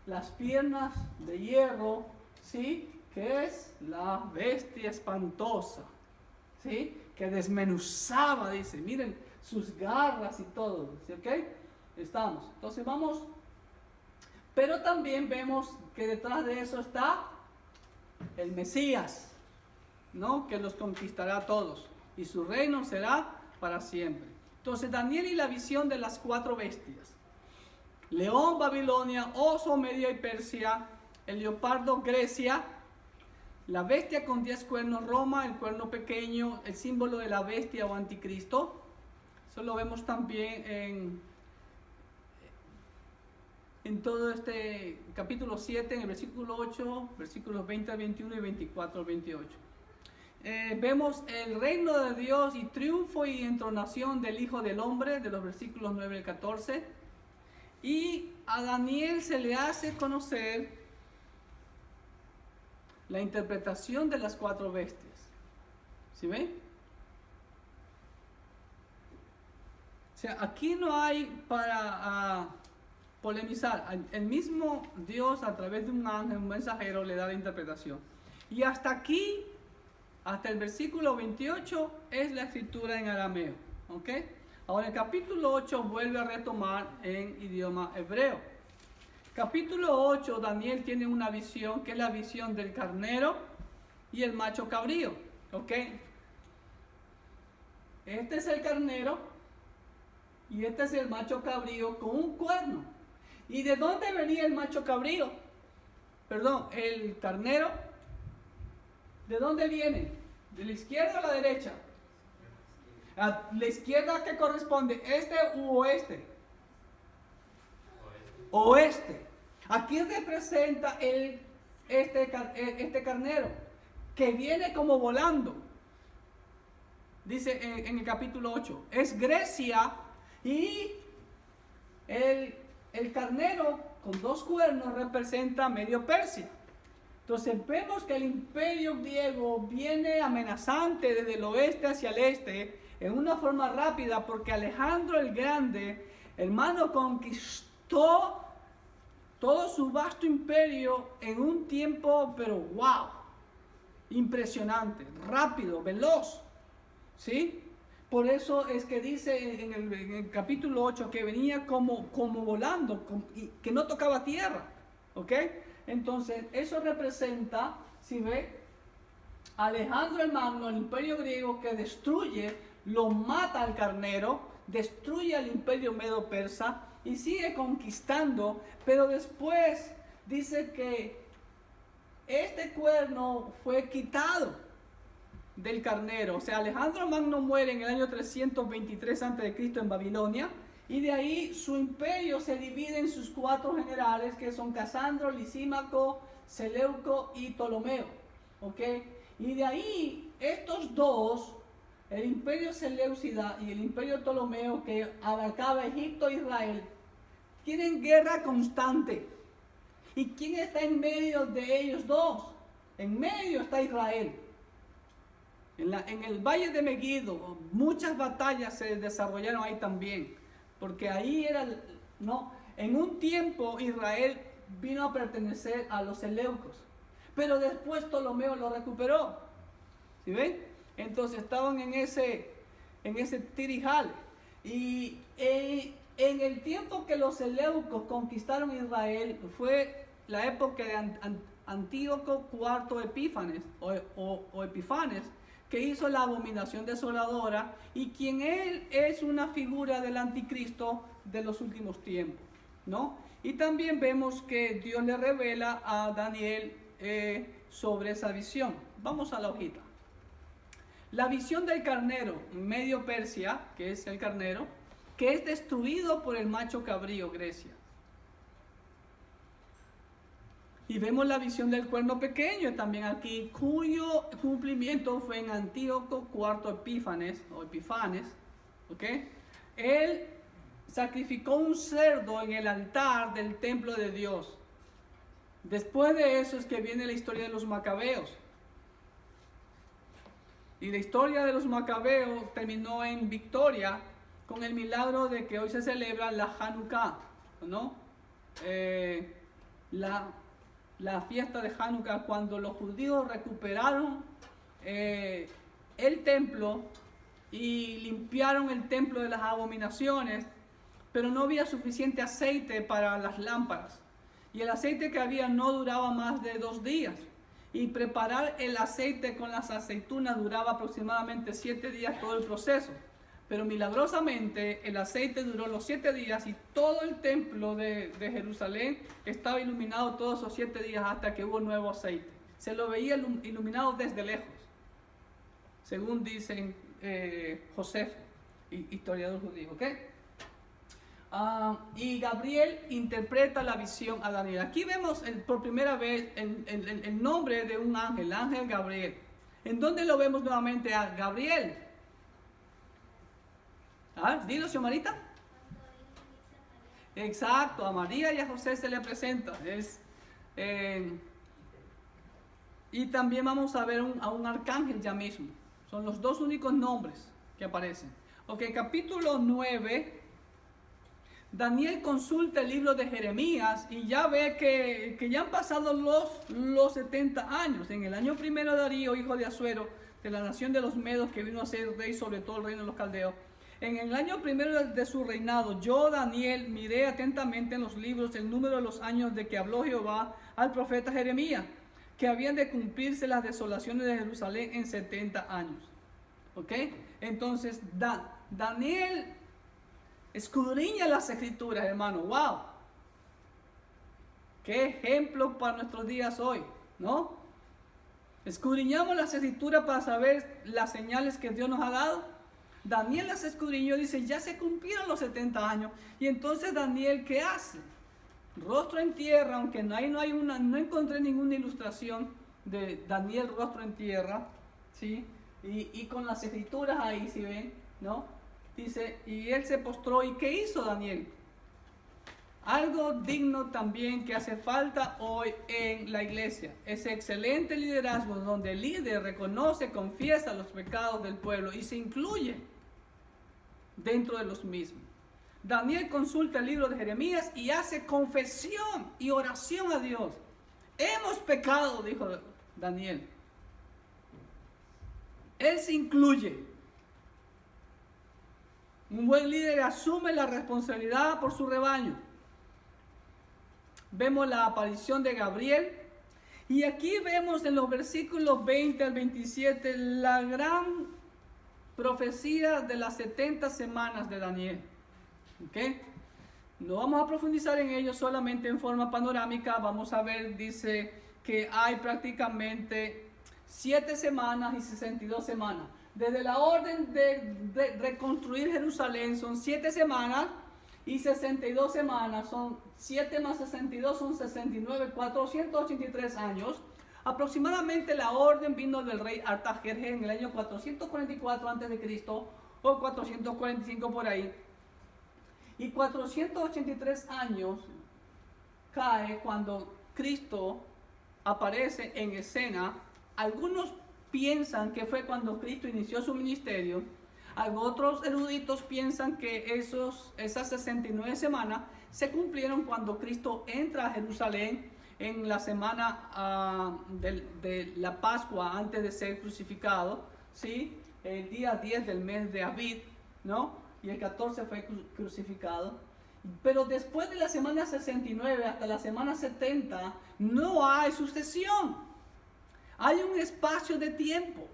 las piernas de hierro, ¿sí? Que es la bestia espantosa, ¿sí? Que desmenuzaba, dice, miren sus garras y todo, ¿sí? ¿Ok? Estamos, entonces vamos, pero también vemos que detrás de eso está el Mesías, ¿no? Que los conquistará a todos y su reino será para siempre. Entonces Daniel y la visión de las 4 bestias: león, Babilonia; oso, Media y Persia; el leopardo, Grecia; la bestia con 10 cuernos, Roma; el cuerno pequeño, el símbolo de la bestia o anticristo. Eso lo vemos también en todo este capítulo 7, en el versículo 8, versículos 20 al 21 y 24 al 28. Vemos el reino de Dios y triunfo y entronación del Hijo del Hombre, de los versículos 9 al 14. Y a Daniel se le hace conocer la interpretación de las 4 bestias. ¿Sí ven? O sea, aquí no hay para polemizar. El mismo Dios, a través de un ángel, un mensajero, le da la interpretación. Y hasta aquí, hasta el versículo 28, es la escritura en arameo. ¿Ok? Ahora el capítulo 8 vuelve a retomar en idioma hebreo. Capítulo 8, Daniel tiene una visión, que es la visión del carnero y el macho cabrío. ¿Ok? Este es el carnero y este es el macho cabrío con un cuerno. ¿Y de dónde venía el macho cabrío? Perdón, el carnero. ¿De dónde viene? ¿De la izquierda o la derecha? ¿A la izquierda qué corresponde? ¿Este u oeste? Oeste. ¿A quién representa este carnero? Que viene como volando. Dice en el capítulo 8. Es Grecia y el carnero con 2 cuernos representa Medio Persia. Entonces vemos que el imperio griego viene amenazante desde el oeste hacia el este en una forma rápida, porque Alejandro el Grande, hermano, conquistó todo su vasto imperio en un tiempo, pero wow. impresionante, rápido, veloz, ¿sí? Por eso es que dice en el capítulo 8 que venía como volando, y que no tocaba tierra, ¿ok? Entonces, eso representa, si ve, Alejandro el Magno, el imperio griego que destruye, lo mata al carnero, destruye al imperio medo-persa y sigue conquistando, pero después dice que este cuerno fue quitado del carnero. O sea, Alejandro Magno muere en el año 323 a.C. en Babilonia, y de ahí su imperio se divide en sus 4 generales, que son Casandro, Lisímaco, Seleuco y Ptolomeo. ¿Ok? Y de ahí estos dos, el imperio Seleucida y el imperio Ptolomeo, que abarcaba Egipto e Israel, tienen guerra constante. ¿Y quién está en medio de ellos dos? En medio está Israel. En el valle de Megiddo, muchas batallas se desarrollaron ahí también, porque ahí era, no, en un tiempo Israel vino a pertenecer a los seleucos, pero después Ptolomeo lo recuperó. ¿Sí ven? Entonces estaban en ese tirijal. Y en el tiempo que los seleucos conquistaron Israel, fue la época de Antíoco IV Epífanes, o Epifanes, que hizo la abominación desoladora, y quien él es una figura del anticristo de los últimos tiempos, ¿no? Y también vemos que Dios le revela a Daniel sobre esa visión. Vamos a la hojita. La visión del carnero, Medio Persia, que es el carnero, que es destruido por el macho cabrío, Grecia. Y vemos la visión del cuerno pequeño también aquí, cuyo cumplimiento fue en Antíoco IV Epífanes, ¿ok? Él sacrificó un cerdo en el altar del templo de Dios. Después de eso es que viene la historia de los macabeos. Y la historia de los macabeos terminó en victoria con el milagro de que hoy se celebra la Hanukkah, ¿no? La fiesta de Hanukkah, cuando los judíos recuperaron el templo y limpiaron el templo de las abominaciones, pero no había suficiente aceite para las lámparas. Y el aceite que había no duraba más de 2 días. Y preparar el aceite con las aceitunas duraba aproximadamente 7 días todo el proceso. Pero milagrosamente el aceite duró los 7 días y todo el templo de Jerusalén estaba iluminado todos esos 7 días hasta que hubo nuevo aceite. Se lo veía iluminado desde lejos, según dicen Josefo, historiador judío. ¿Ok? Y Gabriel interpreta la visión a Daniel. Aquí vemos por primera vez el nombre de un ángel, ángel Gabriel. ¿En dónde lo vemos nuevamente a Gabriel? Dilo, Xiomarita. Exacto, a María y a José se le presenta. Y también vamos a ver a un arcángel ya mismo. Son los 2 únicos nombres que aparecen. Ok, capítulo 9. Daniel consulta el libro de Jeremías y ya ve que ya han pasado los 70 años. En el año primero de Darío, hijo de Asuero, de la nación de los Medos, que vino a ser rey sobre todo el reino de los caldeos. En el año primero de su reinado, yo, Daniel, miré atentamente en los libros el número de los años de que habló Jehová al profeta Jeremías, que habían de cumplirse las desolaciones de Jerusalén en 70 años. ¿Ok? Entonces, Daniel escudriña las escrituras, hermano. ¡Wow! ¡Qué ejemplo para nuestros días hoy! ¿No? Escudriñamos las escrituras para saber las señales que Dios nos ha dado. Daniel las escudriñó, dice, ya se cumplieron los 70 años. Y entonces Daniel, ¿qué hace? Rostro en tierra, aunque no encontré ninguna ilustración de Daniel rostro en tierra, ¿sí? Y con las escrituras ahí, ¿sí ven? ¿No? Dice, y él se postró. ¿Y qué hizo Daniel? Algo digno también que hace falta hoy en la iglesia. Ese excelente liderazgo donde el líder reconoce, confiesa los pecados del pueblo y se incluye dentro de los mismos. Daniel consulta el libro de Jeremías y hace confesión y oración a Dios. Hemos pecado, dijo Daniel. Él se incluye. Un buen líder asume la responsabilidad por su rebaño. Vemos la aparición de Gabriel. Y aquí vemos en los versículos 20 al 27 la gran profecía de las 70 semanas de Daniel. ¿Okay? No vamos a profundizar en ello solamente en forma panorámica. Vamos a ver, dice que hay prácticamente 7 semanas y 62 semanas. Desde la orden de reconstruir Jerusalén son 7 semanas y 62 semanas. Son 7 más 62 son 69, 483 años. Aproximadamente la orden vino del rey Artajerjes en el año 444 a.C. o 445 por ahí. Y 483 años cae cuando Cristo aparece en escena. Algunos piensan que fue cuando Cristo inició su ministerio. Otros eruditos piensan que esas 69 semanas se cumplieron cuando Cristo entra a Jerusalén en la semana de la Pascua antes de ser crucificado, ¿sí? El día 10 del mes de Abib, ¿no? Y el 14 fue crucificado. Pero después de la semana 69 hasta la semana 70 no hay sucesión. Hay un espacio de tiempo.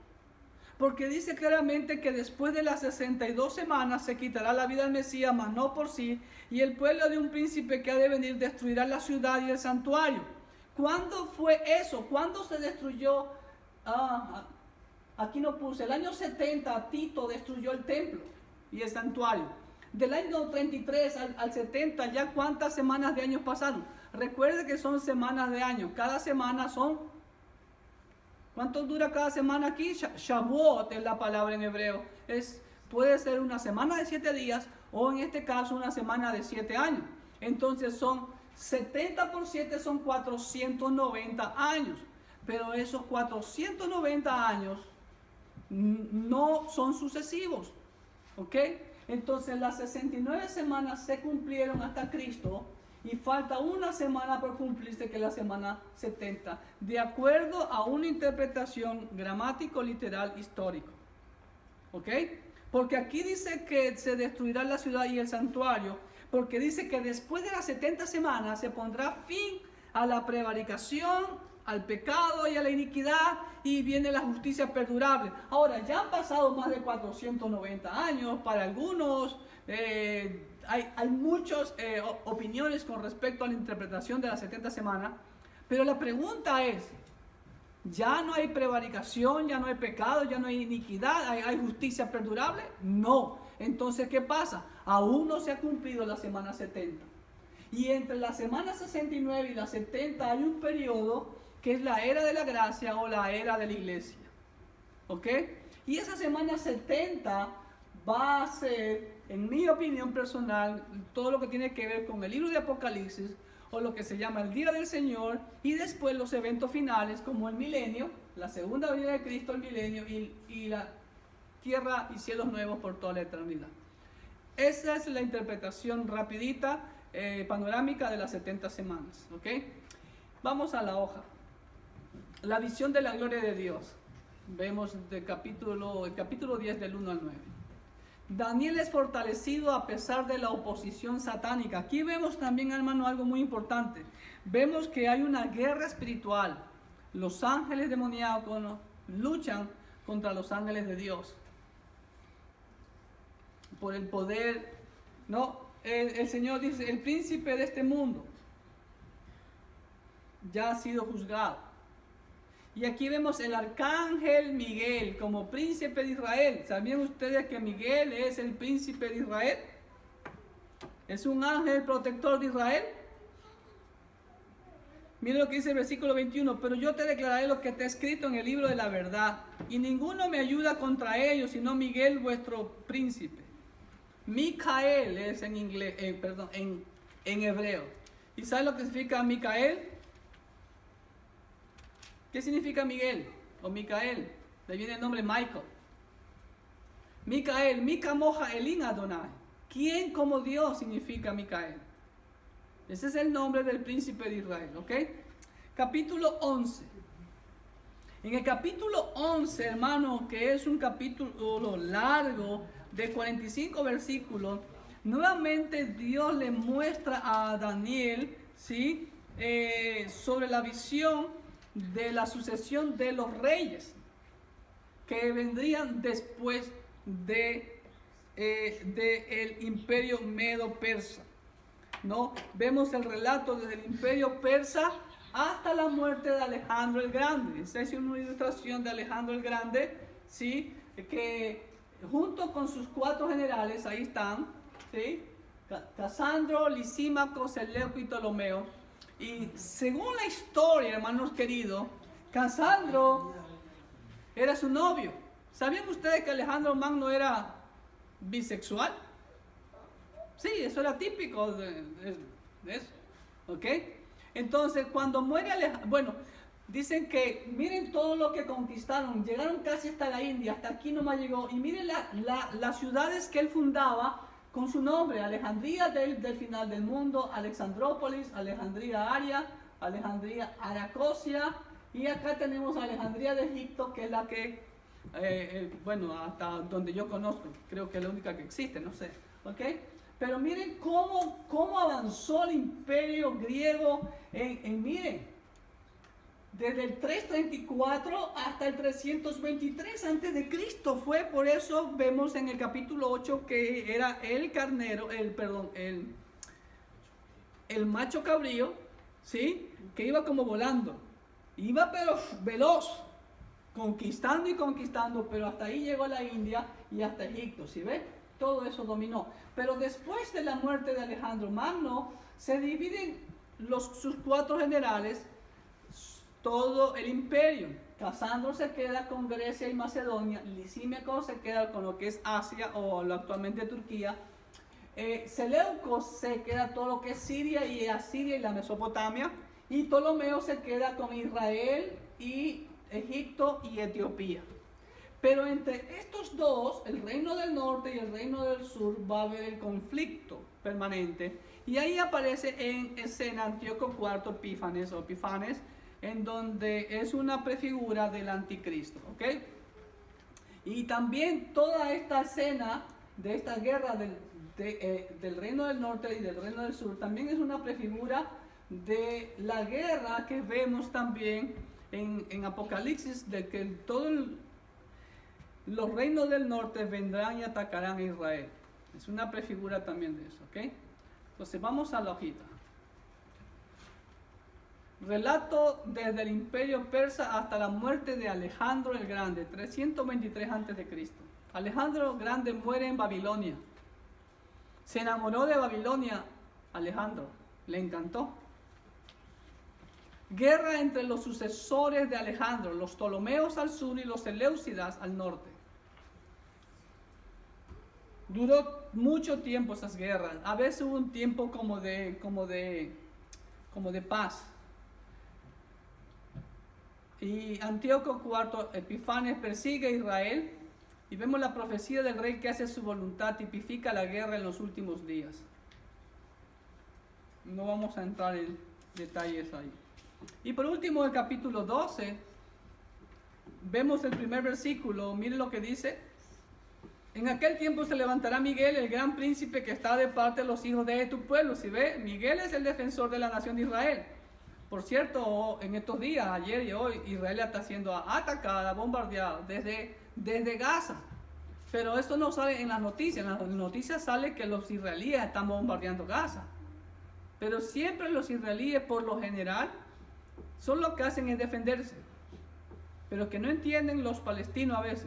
Porque dice claramente que después de las 62 semanas se quitará la vida al Mesías, mas no por sí, y el pueblo de un príncipe que ha de venir destruirá la ciudad y el santuario. ¿Cuándo fue eso? ¿Cuándo se destruyó? Aquí no puse. El año 70 Tito destruyó el templo y el santuario. Del año 33 al 70, ¿ya cuántas semanas de años pasaron? Recuerde que son semanas de años. Cada semana son... ¿Cuánto dura cada semana aquí? Shavuot es la palabra en hebreo. Puede ser una semana de 7 días o en este caso una semana de 7 años. Entonces son 70 por 7 son 490 años. Pero esos 490 años no son sucesivos. ¿Ok? Entonces las 69 semanas se cumplieron hasta Cristo y falta una semana por cumplirse, que es la semana 70, de acuerdo a una interpretación gramático, literal, histórico. ¿Ok? Porque aquí dice que se destruirá la ciudad y el santuario, porque dice que después de las 70 semanas se pondrá fin a la prevaricación, al pecado y a la iniquidad, y viene la justicia perdurable. Ahora, ya han pasado más de 490 años, para algunos hay muchas opiniones con respecto a la interpretación de las 70 semanas, pero la pregunta es, ¿ya no hay prevaricación, ya no hay pecado, ya no hay iniquidad, hay justicia perdurable? No. Entonces, ¿qué pasa? Aún no se ha cumplido la semana 70. Y entre la semana 69 y la 70 hay un periodo que es la era de la gracia o la era de la iglesia. ¿Ok? Y esa semana 70 va a ser, en mi opinión personal, todo lo que tiene que ver con el libro de Apocalipsis, o lo que se llama el Día del Señor, y después los eventos finales como el milenio, la segunda venida de Cristo, el milenio, y la tierra y cielos nuevos por toda la eternidad. Esa es la interpretación rapidita, panorámica de las 70 semanas. ¿Ok? Vamos a la hoja. La visión de la gloria de Dios. Vemos el capítulo 10 del 1 al 9. Daniel es fortalecido a pesar de la oposición satánica. Aquí vemos también, hermano, algo muy importante. Vemos que hay una guerra espiritual. Los ángeles demoníacos luchan contra los ángeles de Dios. Por el poder, ¿no? El Señor dice, el príncipe de este mundo ya ha sido juzgado. Y aquí vemos el arcángel Miguel como príncipe de Israel. ¿Sabían ustedes que Miguel es el príncipe de Israel? Es un ángel protector de Israel. Miren lo que dice el versículo 21. Pero yo te declararé lo que está escrito en el libro de la verdad. Y ninguno me ayuda contra ellos, sino Miguel vuestro príncipe. Micael es en inglés, en hebreo. ¿Y saben lo que significa Micael? ¿Qué significa Miguel o Micael? De ahí viene el nombre Michael. Micael, Mika Moja Elin Adonai. ¿Quién como Dios significa Micael? Ese es el nombre del príncipe de Israel, ¿ok? Capítulo 11. En el capítulo 11, hermano, que es un capítulo largo de 45 versículos, nuevamente Dios le muestra a Daniel, ¿sí? Sobre la visión de la sucesión de los reyes que vendrían después de el imperio medo-persa, ¿no? Vemos el relato desde el imperio persa hasta la muerte de Alejandro el Grande. Esta es una ilustración de Alejandro el Grande, ¿sí? Que junto con sus 4 generales, ahí están, ¿sí? Casandro, Lisímaco, Seleuco y Ptolomeo. Y según la historia, hermanos queridos, Casandro era su novio. ¿Sabían ustedes que Alejandro Magno era bisexual? Sí, eso era típico de eso, ¿ok? Entonces, cuando muere Alejandro, bueno, dicen que miren todo lo que conquistaron, llegaron casi hasta la India, hasta aquí nomás llegó, y miren las ciudades que él fundaba con su nombre: Alejandría del final del mundo, Alexandrópolis, Alejandría Aria, Alejandría Aracosia, y acá tenemos Alejandría de Egipto, que es la que, bueno, hasta donde yo conozco, creo que es la única que existe, no sé, ¿ok? Pero miren cómo avanzó el imperio griego miren, desde el 334 hasta el 323 antes de Cristo fue. Por eso vemos en el capítulo 8 que era el carnero, el macho cabrío, ¿sí? Que iba como volando, iba pero veloz, conquistando y conquistando, pero hasta ahí llegó a la India y hasta Egipto, ¿sí ve? Todo eso dominó. Pero después de la muerte de Alejandro Magno, se dividen sus 4 generales, todo el imperio. Casandro se queda con Grecia y Macedonia, Lisímaco se queda con lo que es Asia o lo actualmente Turquía, Seleuco se queda todo lo que es Siria y Asiria y la Mesopotamia, y Ptolomeo se queda con Israel y Egipto y Etiopía. Pero entre estos dos, el reino del norte y el reino del sur, va a haber el conflicto permanente. Y ahí aparece en escena Antíoco IV Epífanes, en donde es una prefigura del anticristo, ¿ok? Y también toda esta escena de esta guerra del reino del norte y del reino del sur, también es una prefigura de la guerra que vemos también en Apocalipsis, de que los reinos del norte vendrán y atacarán a Israel. Es una prefigura también de eso, ¿ok? Entonces vamos a la hojita. Relato desde el imperio persa hasta la muerte de Alejandro el Grande, 323 a.C. Alejandro el Grande muere en Babilonia. Se enamoró de Babilonia Alejandro, le encantó. Guerra entre los sucesores de Alejandro, los Ptolomeos al sur y los Seleucidas al norte. Duró mucho tiempo esas guerras. A veces hubo un tiempo como de paz. Y Antíoco IV Epífanes persigue a Israel, y vemos la profecía del rey que hace su voluntad, tipifica la guerra en los últimos días. No vamos a entrar en detalles ahí. Y por último, el capítulo 12, vemos el primer versículo. Miren lo que dice: en aquel tiempo se levantará Miguel, el gran príncipe que está de parte de los hijos de tu pueblo. Si ve, Miguel es el defensor de la nación de Israel. Por cierto, en estos días, ayer y hoy, Israel está siendo atacada, bombardeada desde Gaza. Pero esto no sale en las noticias. En las noticias sale que los israelíes están bombardeando Gaza. Pero siempre los israelíes, por lo general, son lo que hacen es defenderse. Pero que no entienden los palestinos a veces.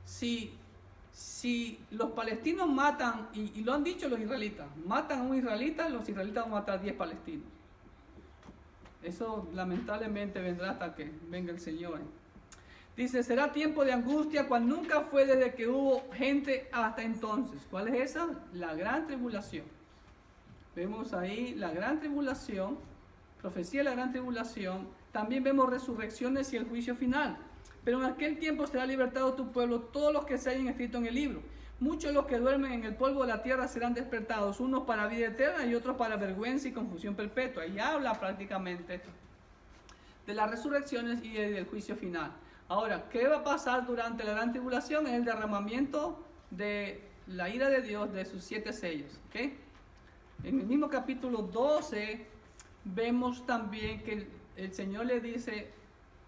Si los palestinos matan, y lo han dicho los israelitas, matan a un israelita, los israelitas van a matar a 10 palestinos. Eso lamentablemente vendrá hasta que venga el Señor. Dice: será tiempo de angustia cual nunca fue desde que hubo gente hasta entonces. ¿Cuál es esa? La gran tribulación. Vemos ahí la gran tribulación, profecía de la gran tribulación. También vemos resurrecciones y el juicio final. Pero en aquel tiempo será libertado tu pueblo, todos los que se hayan escrito en el libro. Muchos de los que duermen en el polvo de la tierra serán despertados, unos para vida eterna y otros para vergüenza y confusión perpetua. Y habla prácticamente de las resurrecciones y del juicio final. Ahora, ¿qué va a pasar durante la gran tribulación? Es el derramamiento de la ira de Dios de sus 7 sellos. ¿Okay? En el mismo capítulo 12 vemos también que el Señor le dice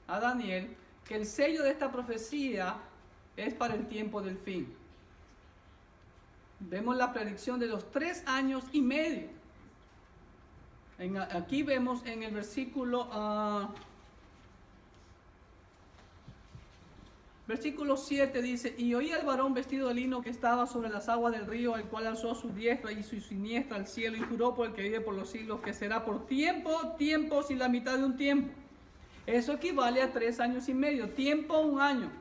a Daniel que el sello de esta profecía es para el tiempo del fin. Vemos la predicción de los 3 años y medio. Aquí vemos en el versículo 7 dice: y oí al varón vestido de lino que estaba sobre las aguas del río, el cual alzó su diestra y su siniestra al cielo y juró por el que vive por los siglos que será por tiempos y la mitad de un tiempo. Eso equivale a 3 años y medio. Tiempo, 1 año.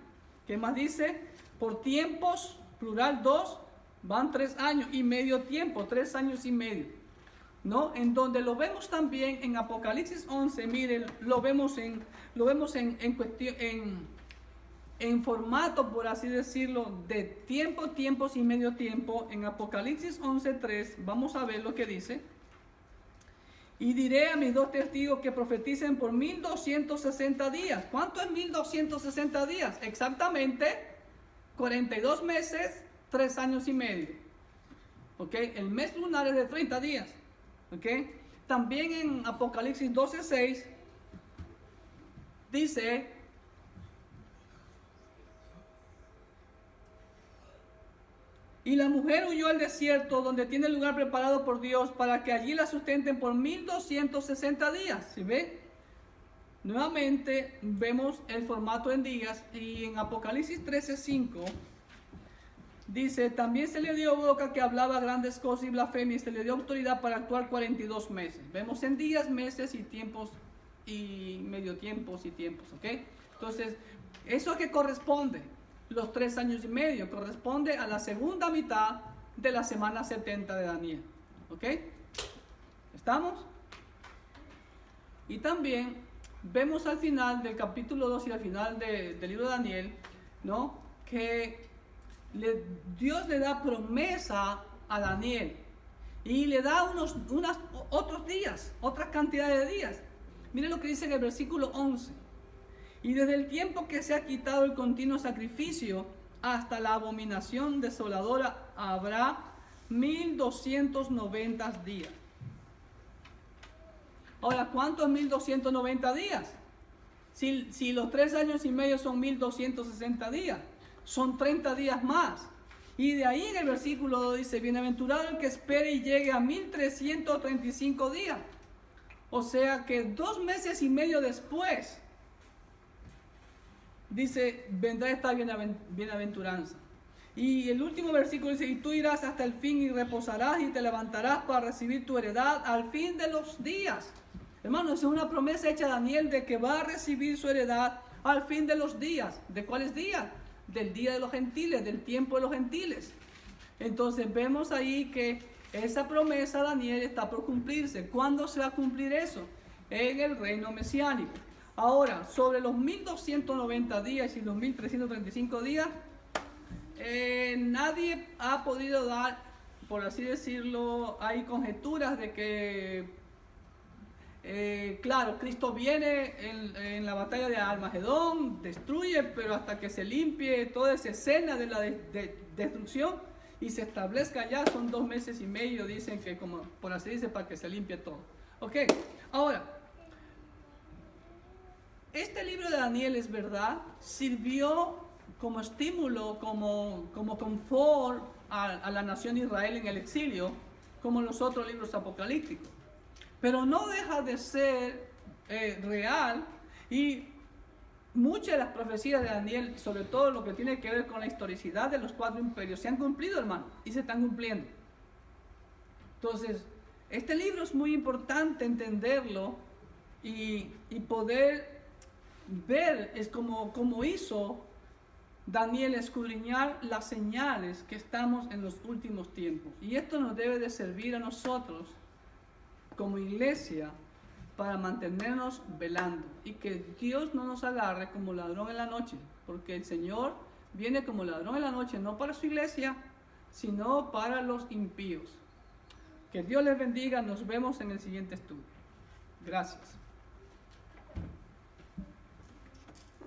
¿Qué más dice? Por tiempos, plural 2, van 3 años y medio tiempo, 3 años y medio. ¿No? En donde lo vemos también en Apocalipsis 11, miren, lo vemos en formato, por así decirlo, de tiempos y medio tiempo. En Apocalipsis 11:3, vamos a ver lo que dice. Y diré a mis 2 testigos que profeticen por 1260 días. ¿Cuánto es 1260 días? Exactamente 42 meses, 3 años y medio. ¿Ok? El mes lunar es de 30 días. ¿Ok? También en Apocalipsis 12:6 dice: y la mujer huyó al desierto, donde tiene lugar preparado por Dios, para que allí la sustenten por 1260 días. ¿Sí ve? Nuevamente vemos el formato en días. Y en Apocalipsis 13:5 dice: también se le dio boca que hablaba grandes cosas y blasfemia, y se le dio autoridad para actuar 42 meses. Vemos en días, meses y tiempos, y medio tiempos y tiempos. ¿Ok? Entonces, ¿eso qué corresponde? Los 3 años y medio corresponde a la segunda mitad de la semana 70 de Daniel. ¿Ok? ¿Estamos? Y también vemos al final del capítulo 2 y al final del libro de Daniel, ¿no? Que Dios le da promesa a Daniel y le da otros días, otra cantidad de días. Miren lo que dice en el versículo 11. Y desde el tiempo que se ha quitado el continuo sacrificio hasta la abominación desoladora habrá 1290 días. Ahora, ¿cuánto es 1290 días? Si los 3 años y medio son 1260 días, son 30 días más. Y de ahí en el versículo 2 dice: bienaventurado el que espere y llegue a 1335 días. O sea que 2 meses y medio después, dice, vendrá esta bienaventuranza. Y el último versículo dice: y tú irás hasta el fin y reposarás y te levantarás para recibir tu heredad al fin de los días. Hermanos, es una promesa hecha a Daniel de que va a recibir su heredad al fin de los días. ¿De cuáles días? Del día de los gentiles, del tiempo de los gentiles. Entonces vemos ahí que esa promesa, Daniel, está por cumplirse. ¿Cuándo se va a cumplir eso? En el reino mesiánico. Ahora, sobre los 1290 días y los 1335 días, nadie ha podido dar, por así decirlo, hay conjeturas de que, claro, Cristo viene en la batalla de Armagedón, destruye, pero hasta que se limpie toda esa escena de la destrucción y se establezca ya, son 2 meses y medio, dicen que, como por así decirlo, para que se limpie todo. Ok, ahora, este libro de Daniel, es verdad, sirvió como estímulo, como confort a la nación de Israel en el exilio, como los otros libros apocalípticos. Pero no deja de ser real, y muchas de las profecías de Daniel, sobre todo lo que tiene que ver con la historicidad de los 4 imperios, se han cumplido, hermano, y se están cumpliendo. Entonces, este libro es muy importante entenderlo y poder ver, es como hizo Daniel, escudriñar las señales que estamos en los últimos tiempos. Y esto nos debe de servir a nosotros como iglesia para mantenernos velando y que Dios no nos agarre como ladrón en la noche, porque el Señor viene como ladrón en la noche, no para su iglesia, sino para los impíos. Que Dios les bendiga, nos vemos en el siguiente estudio. Gracias.